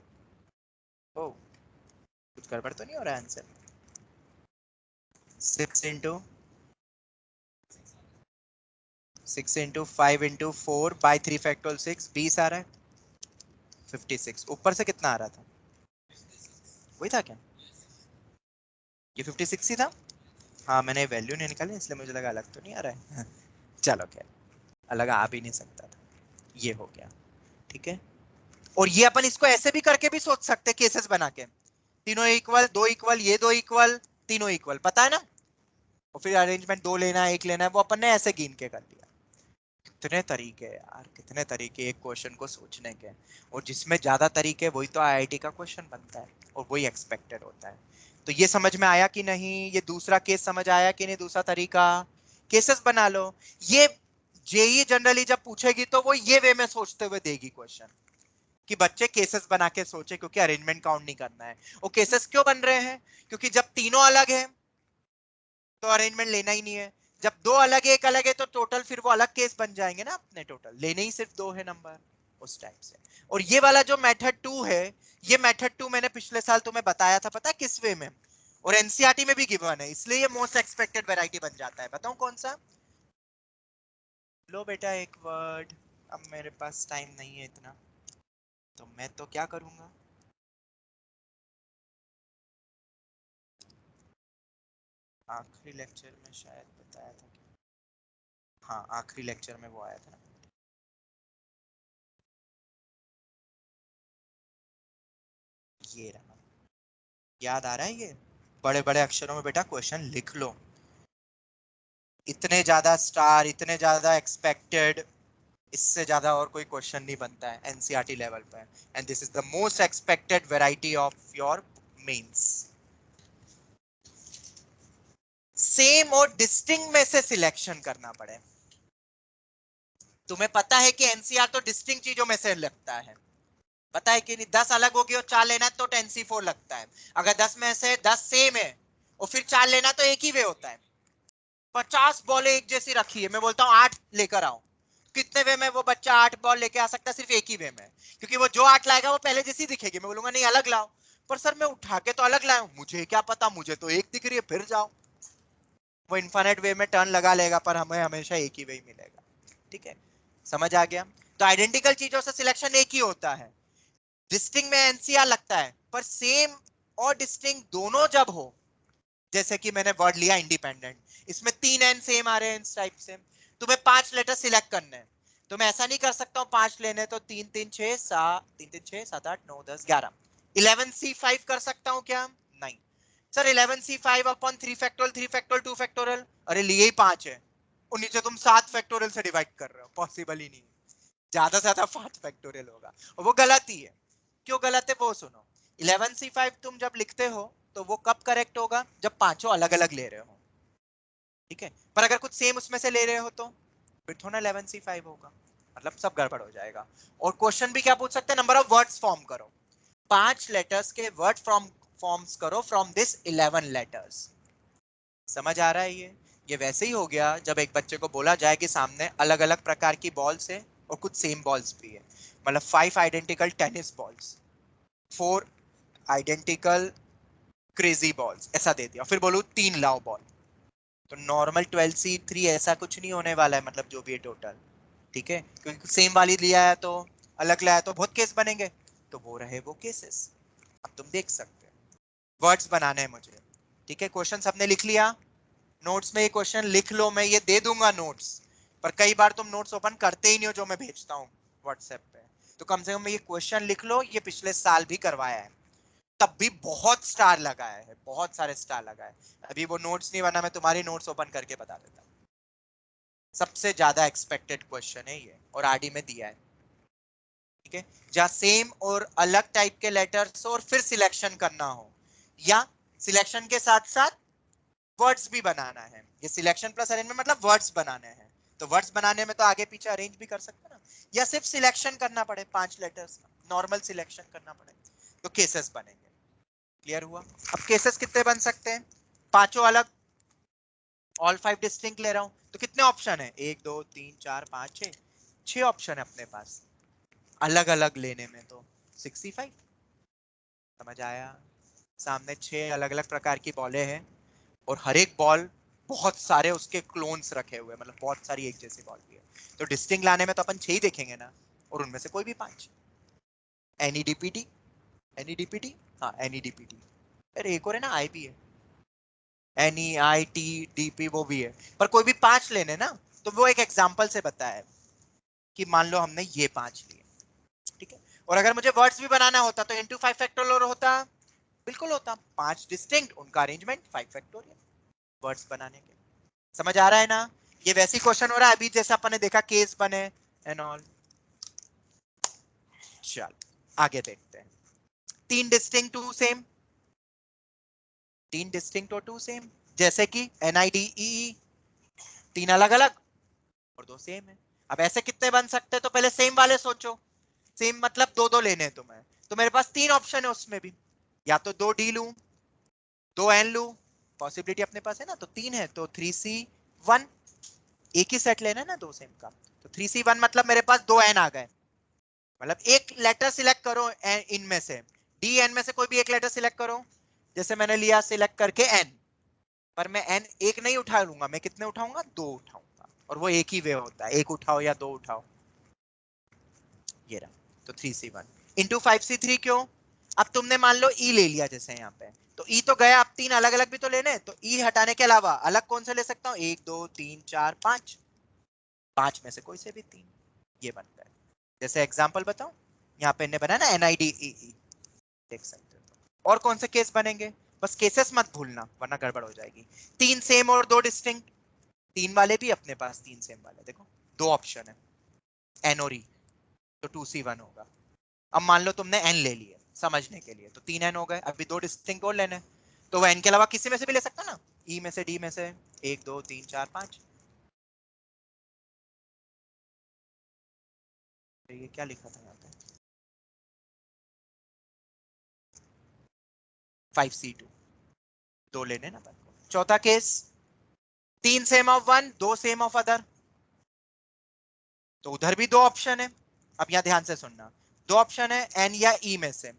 ओ, कुछ गड़बड़ तो नहीं हो रहा है answer? 6 into 5 into 4 by 3 factorial 6, 20 आ रहा है, 56। ऊपर से कितना आ रहा था, वही था क्या, ये 56 ही था? हाँ मैंने वैल्यू नहीं निकाली इसलिए मुझे लगा अलग तो नहीं आ रहा है। चलो क्या, अलग आ भी नहीं सकता था, ये हो गया, ठीक है। और ये अपन इसको ऐसे भी करके भी सोच सकते, केसेस बना के, तीनों इक्वल, 2 इक्वल, ये 2 इक्वल, तीनों इक्वल, पता है ना। और फिर अरेंजमेंट 2 लेना है, 1 लेना है, वो अपन ने ऐसे गिन के कर लिया। कितने तरीके यार, कितने तरीके एक क्वेश्चन को सोचने के। और जिसमें ज्यादा तरीके वही तो आईआईटी का क्वेश्चन बनता है, और वही एक्सपेक्टेड होता है। तो ये समझ में आया कि नहीं, ये दूसरा केस समझ आया कि नहीं, दूसरा तरीका। केसेस बना लो। ये जेई जनरली जब पूछेगी तो वो ये वे में सोचते हुए देगी क्वेश्चन, कि बच्चे केसेस बना के सोचे, क्योंकि अरेंजमेंट काउंट नहीं करना है। वो केसेस क्यों बन रहे हैं, क्योंकि जब तीनों अलग है तो अरेंजमेंट लेना ही नहीं है, जब 2 अलग है 1 अलग है तो टोटल फिर वो अलग केस बन जाएंगे ना अपने, टोटल लेने ही सिर्फ 2 है नंबर, उस टाइप से। और ये वाला जो मेथड 2 है, ये मेथड 2 मैंने पिछले साल तुम्हें बताया था, पता है किस वे में, और एनसीईआरटी में भी गिवन है, इसलिए ये मोस्ट एक्सपेक्टेड वैरायटी बन जाता है। बताऊं कौन सा? लो बेटा एक वर्ड, अब मेरे पास टाइम नहीं है इतना, तो मैं तो क्या करूंगा, आखिरी लेक्चर में शायद बताया था कि, हाँ आखिरी लेक्चर में वो आया था, ये रहा, याद आ रहा है ये, बड़े बड़े अक्षरों में बेटा क्वेश्चन लिख लो, इतने ज्यादा स्टार, इतने ज्यादा एक्सपेक्टेड, इससे ज्यादा और कोई क्वेश्चन नहीं बनता है एनसीईआरटी लेवल पे। And this is the most expected variety of your mains. Same और डिस्टिंक्ट में से सिलेक्शन करना पड़े। तुम्हें पता है कि एनसीआर तो डिस्टिंक्ट चीजों में से लगता है, पता है कि नहीं, 10 अलग हो गई और 4 लेना है तो 10C4 लगता है। अगर 10 में से 10 सेम है और फिर 4 लेना तो एक ही वे होता है। 50 बॉल एक जैसी रखी है, मैं बोलता हूँ 8 लेकर आओ, कितने वे में वो बच्चा 8 बॉल लेके आ सकता है? सिर्फ एक ही वे में, क्योंकि वो जो 8 लाएगा वो पहले जैसी दिखेगी। मैं बोलूंगा नहीं अलग लाओ, पर सर मैं उठा के तो अलग लाया हूं, मुझे क्या पता, मुझे तो एक दिख रही है, फिर जाओ। वो इनफाइनाइट वे में टर्न लगा लेगा, पर हमें हमेशा एक ही वे ही मिलेगा। ठीक है, समझ आ गया? तो आइडेंटिकल चीजों से सिलेक्शन एक ही होता है। डिस्टिंग में एनसीआर लगता है, पर सेम और डिस्टिंग दोनों जब हो, जैसे कि मैंने वर्ड लिया इंडिपेंडेंट, इसमें 3 एन सेम आ रहे हैं इस टाइप से, तुम्हें 5 लेटर सिलेक्ट करने हैं, तो मैं ऐसा नहीं कर सकता हूँ 5 लेने तो 3 3 6 7 3 3 6 7 8 9 10 11 11C5 कर सकता हूँ क्या? नहीं sir, 11C5 upon 3 factorial 3 factorial 2 factorial, अरे लिए ही 5 है, और नीचे तुम 7 फैक्टोरियल से डिवाइड कर रहे हो, पॉसिबल ही नहीं, ज्यादा से ज्यादा 5 फैक्टोरियल होगा, और वो गलत ही है। क्यों गलत है वो सुनो। 11C5 तुम जब लिखते हो तो वो कब करेक्ट होगा? जब पांचों अलग अलग ले रहे हो, ठीक है, पर अगर कुछ सेम उसमें से ले रहे हो तो फिर थोड़ा 11C5 होगा, मतलब सब गड़बड़ हो जाएगा। और क्वेश्चन भी क्या पूछ सकते हैं? नंबर ऑफ वर्ड्स फॉर्म करो, 5 लेटर्स के वर्ड फॉर्म्स करो फ्रॉम दिस 11 लेटर्स। समझ आ रहा है? ये वैसे ही हो गया जब एक बच्चे को बोला जाए कि सामने अलग अलग प्रकार की बॉल्स है और कुछ सेम बॉल्स भी है, मतलब 5 identical tennis balls, 4 identical crazy balls, ऐसा दे दिया, फिर बोलूं 3 लाओ बॉल, तो नॉर्मल 12C3 ऐसा कुछ नहीं होने वाला है, मतलब जो भी है टोटल, ठीक है, क्योंकि सेम वाली लिया है तो अलग लाया तो बहुत केस बनेंगे, तो वो रहे वो केसेस। अब तुम देख सकते हो, वर्ड्स बनाने हैं मुझे, ठीक है, क्वेश्चन सबने लिख लिया, नोट्स में ये क्वेश्चन लिख लो, मैं ये दे दूंगा नोट्स, पर कई बार तुम नोट्स ओपन करते ही नहीं हो जो मैं भेजता हूँ व्हाट्सएप पे, तो कम से कम ये क्वेश्चन लिख लो, ये पिछले साल भी करवाया है, तब भी बहुत स्टार लगाया है, बहुत सारे स्टार लगाए। अभी वो नोट्स नहीं बना, मैं तुम्हारी नोट्स ओपन करके बता देता हूँ। सबसे ज्यादा एक्सपेक्टेड क्वेश्चन है ये, और आरडी में दिया है, ठीक है, जहां सेम और अलग टाइप के लेटर्स और फिर सिलेक्शन करना हो, या सिलेक्शन के साथ साथ वर्ड्स भी बनाना है। ये सिलेक्शन प्लस अरेंजमेंट मतलब वर्ड्स बनाने हैं, तो वर्ड्स बनाने में तो आगे पीछे अरेंज भी कर सकते हैं ना, या सिर्फ सिलेक्शन करना पड़े 5 लेटर्स का, नॉर्मल सिलेक्शन करना पड़े, तो केसेस बनेंगे। क्लियर हुआ? अब केसेस कितने बन सकते हैं? पांचों अलग, ऑल 5 डिस्टिंक्ट ले रहा हूं, तो कितने ऑप्शन है? 1 2 3 4 5 6, 6 ऑप्शन है अपने पास, अलग अलग लेने में तो 65। समझ आया? सामने 6 अलग अलग प्रकार की बॉलें हैं, और हर एक बॉल बहुत सारे उसके क्लोन्स रखे हुए, मतलब बहुत सारी एक जैसी बॉल भी है, तो डिस्टिंक्ट लाने में तो अपन 6 ही देखेंगे ना, और उनमें से कोई भी 5। एनईडीपीटी, एनईडीपीटी, हाँ एनईडीपीटी, अरे एक और है ना, आई भी है, NEITDP वो भी है, पर कोई भी 5 लेने ना, तो वो एक एग्जांपल से बताया है कि मान लो हमने ये 5 लिए, ठीक है, और अगर मुझे वर्ड्स भी बनाना होता तो इनटू 5 फैक्टोरियल होता, बिल्कुल होता, 5 डिस्टिंक्ट उनका अरेंजमेंट 5 फैक्टोरियल वर्ड्स बनाने के। समझ आ रहा है ना? ये वैसी क्वेश्चन हो रहा है अभी जैसा अपन ने देखा केस बने एंड ऑल। चल आगे देखते हैं, 3 डिस्टिंक्ट 2 सेम, 3 डिस्टिंक्ट और 2 सेम, जैसे कि NIDEE, 3 अलग अलग और 2 सेम है। अब ऐसे कितने बन सकते हैं? तो पहले सेम वाले सोचो, सेम मतलब 2 2 लेने हैं तुम्हें, तो मेरे पास 3 ऑप्शन है उसमें भी, या तो 2D लूं, 2N लूं, पॉसिबिलिटी अपने पास है ना, तो 3 है तो 3C1, एक ही सेट लेना है ना 2 सेम का, तो 3C1 मतलब मेरे पास 2N आ गए, मतलब एक लेटर सिलेक्ट करो इनमें से, डी एन में से कोई भी एक लेटर सिलेक्ट करो, जैसे मैंने लिया सिलेक्ट करके एन, पर मैं एन एक नहीं उठा लूंगा, मैं कितने उठाऊंगा? 2 उठाऊंगा, और वो एक ही वे होता है, एक उठाओ या 2 उठाओ, ये रहा, तो 3C1 इंटू 5C3 क्यों? अब तुमने मान लो ई ले लिया जैसे यहाँ पे, तो ई तो गया, अब 3 अलग अलग भी तो लेने, तो ई हटाने के अलावा अलग कौन से ले सकता हूँ? 1 2 3 4 5, 5 में से कोई से भी 3, ये बनता है। जैसे एग्जांपल बताऊं, यहाँ पे बनाया ना NIDEE, देख सकते हो। और कौन से केस बनेंगे? बस केसेस मत भूलना वरना गड़बड़ हो जाएगी। 3 सेम और 2 डिस्टिंक्ट, 3 वाले भी अपने पास 3 सेम वाले, देखो 2 ऑप्शन है, एन और ई, तो 2C1 होगा। अब मान लो तुमने एन ले लिए समझने के लिए, तो 3N हो गए, अभी 2 डिस्टिंक्ट और लेने, तो वो एन के अलावा किसी में से भी ले सकता ना, ई में से, डी में से, 1 2 3 4 5, ये क्या लिखा था यहाँ पे? 5C2, 2 लेने ना अपन को। चौथा case 3 same of one 2 same of other, तो उधर भी 2 ऑप्शन है। अब यहां ध्यान से सुनना, 2 ऑप्शन है n या e में से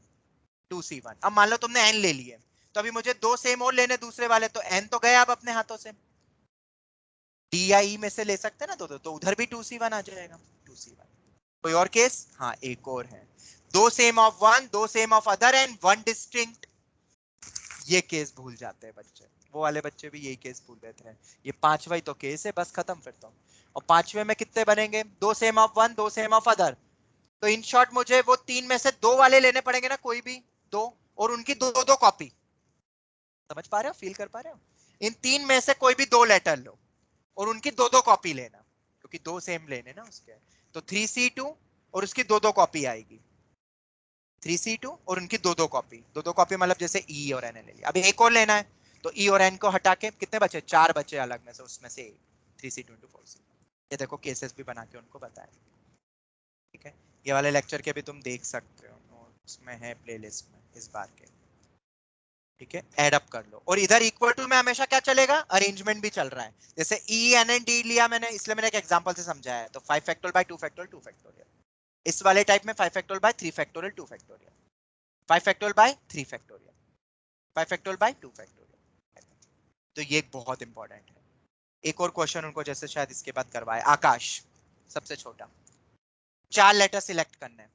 2c1। अब मान लो तुमने n ले लिए, तो अभी मुझे 2 सेम और लेने दूसरे वाले, तो n तो गया अब अपने हाथों से, d या e में से ले सकते हैं ना, तो उधर भी 2c1 आ जाएगा 2c1। कोई और केस? हाँ एक और है, 2 same of one 2 same of other and 1 distinct. ये केस भूल जाते हैं बच्चे, वो वाले बच्चे भी यही केस भूल देते हैं। ये 5वां ही तो केस है, बस खत्म फिर तो। और 5वें में कितने बनेंगे? 2 same of one 2 same of other, तो इन शॉर्ट मुझे वो 3 में से 2 वाले लेने पड़ेंगे ना, कोई भी 2, और उनकी 2 कॉपी। समझ पा रहे हो, फील कर पा रहे हो? इन 3 में से कोई भी 2 लेटर लो और उनकी 2 कॉपी लेना, क्योंकि 2 सेम लेने ना उसके। तो 3c2 और उसकी 2 कॉपी आएगी, 3c2 और उनकी 2 कॉपी। 2 कॉपी मतलब जैसे e और n ले लिया। अब एक और लेना है, तो e और n को हटा के कितने बचे? 4 बचे अलग में से, उसमें से 3c2 into 4c। ये देखो केसेस भी बना के उनको बताया, ठीक है। ये वाले लेक्चर के भी तुम देख सकते हो, नोट्स में है प्लेलिस्ट में इस बार के, ठीक है। ऐड अप कर लो। और इधर इक्वल टू में हमेशा क्या चलेगा? अरेंजमेंट भी चल रहा है। जैसे e n n d लिया मैंने, इसलिए मैंने एक एग्जांपल से समझाया है। तो 5 फैक्टोरियल बाय 2 फैक्टोरियल 2 फैक्टोरियल। इस वाले टाइप में 5 factorial by 3 factorial 2 factorial, 5 factorial by 3 factorial, 5 factorial by 2 factorial. तो ये बहुत इंपॉर्टेंट है। एक और क्वेश्चन उनको जैसे शायद इसके बाद करवाए, आकाश सबसे छोटा, 4 लेटर सिलेक्ट करने हैं,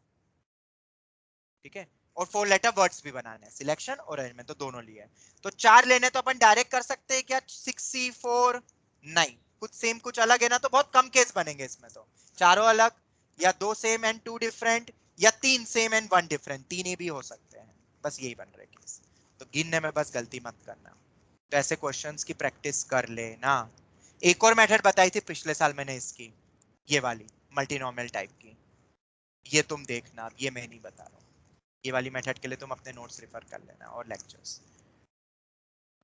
ठीक है, और 4 लेटर वर्ड्स भी बनाने हैं, सिलेक्शन और अरेंजमेंट तो दोनों लिए है। तो 4 लेने तो अपन डायरेक्ट कर सकते हैं क्या? 6c4 9, कुछ सेम कुछ अलग है ना, तो बहुत कम केस बनेंगे इसमें। तो चारों अलग, या 2 सेम एंड 2 डिफरेंट, या 3 सेम एंड 1 डिफरेंट, 3 भी हो सकते हैं। बस यही बन रहे केस, तो गिनने में बस गलती मत करना। तो ऐसे क्वेश्चंस की प्रैक्टिस कर लेना। एक और मेथड बताई थी पिछले साल मैंने इसकी, ये वाली मल्टीनोमियल टाइप की, ये तुम देखना, ये मैं नहीं बता रहा हूँ। ये वाली मेथड के लिए तुम अपने नोट्स रेफर कर लेना और लेक्चर्स,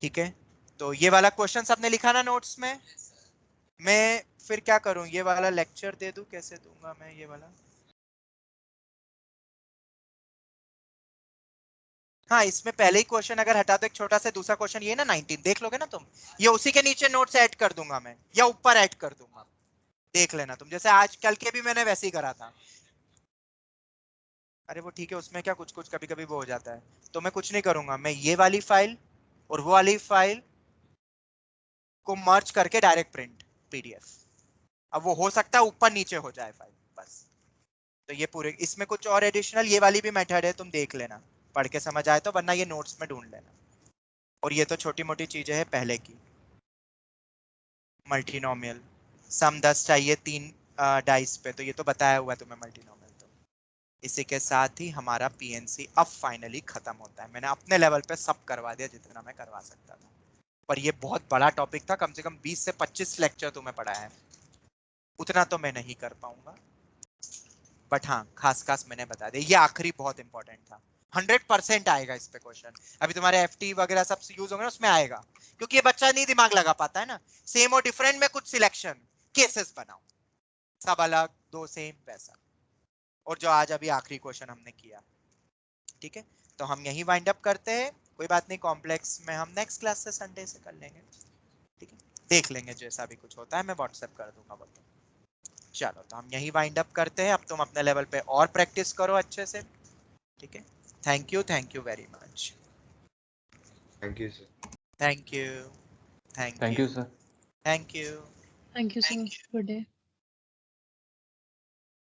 ठीक है। तो ये वाला क्वेश्चन आपने लिखा ना नोट्स में? मैं फिर क्या करूं, ये वाला लेक्चर दे दूं? कैसे दूंगा मैं ये वाला? हाँ, इसमें पहले ही क्वेश्चन अगर हटा दो एक छोटा सा, दूसरा क्वेश्चन ये ना 19 देख लोगे ना तुम, ये उसी के नीचे नोट्स ऐड कर दूंगा मैं, या ऊपर ऐड कर दूंगा, देख लेना तुम। जैसे आज कल के भी मैंने वैसे ही करा था। अरे वो ठीक है, उसमें क्या कुछ कुछ कभी कभी वो हो जाता है। तो मैं कुछ नहीं करूंगा, मैं ये वाली फाइल और वो वाली फाइल को मर्ज करके डायरेक्ट प्रिंट पीडीएफ। अब वो हो सकता है ऊपर नीचे हो जाए फाइल, बस। तो ये पूरे, इसमें कुछ और एडिशनल ये वाली भी मेथड है, तुम देख लेना, पढ़ के समझ आए तो, वरना ये नोट्स में ढूंढ लेना। और ये तो छोटी मोटी चीजें हैं पहले की। मल्टीनोमियल सम 10 चाहिए 3 डाइस पे, तो ये तो बताया हुआ है तुम्हें मल्टीनोमियल। तो इसी के साथ ही हमारा पीएनसी अब फाइनली खत्म होता है। मैंने अपने लेवल पे सब करवा दिया जितना मैं करवा सकता था, पर ये बहुत बड़ा टॉपिक था, कम से कम 20 से 25 लेक्चर तुम्हें पढ़ा है, उतना तो मैं नहीं कर पाऊंगा। बट हाँ, खास खास मैंने बता दिया। ये आखिरी बहुत इंपॉर्टेंट था, 100% आएगा इस पे क्वेश्चन। अभी तुम्हारे एफटी वगैरह सब यूज होंगे ना, उसमें आएगा, क्योंकि ये बच्चा नहीं दिमाग लगा पाता है ना। सेम और डिफरेंट में कुछ सिलेक्शन केसेस बनाओ, सब अलग, 2 सेम, वैसा। और जो आज अभी आखिरी क्वेश्चन हमने किया, ठीक है। तो हम यही वाइंड अप करते हैं, कोई बात नहीं, कॉम्प्लेक्स में हम नेक्स्ट क्लास से संडे से कर लेंगे, ठीक है। देख लेंगे, जैसा भी कुछ होता है मैं व्हाट्सएप कर दूंगा वो तो। चलो, तो हम यही वाइंड अप करते हैं। अब तुम अपने लेवल पे और प्रैक्टिस करो अच्छे से, ठीक है। Thank you very much. Thank you sir. Thank you, thank thank you, you sir. Thank you. Thank you, sir. Good day.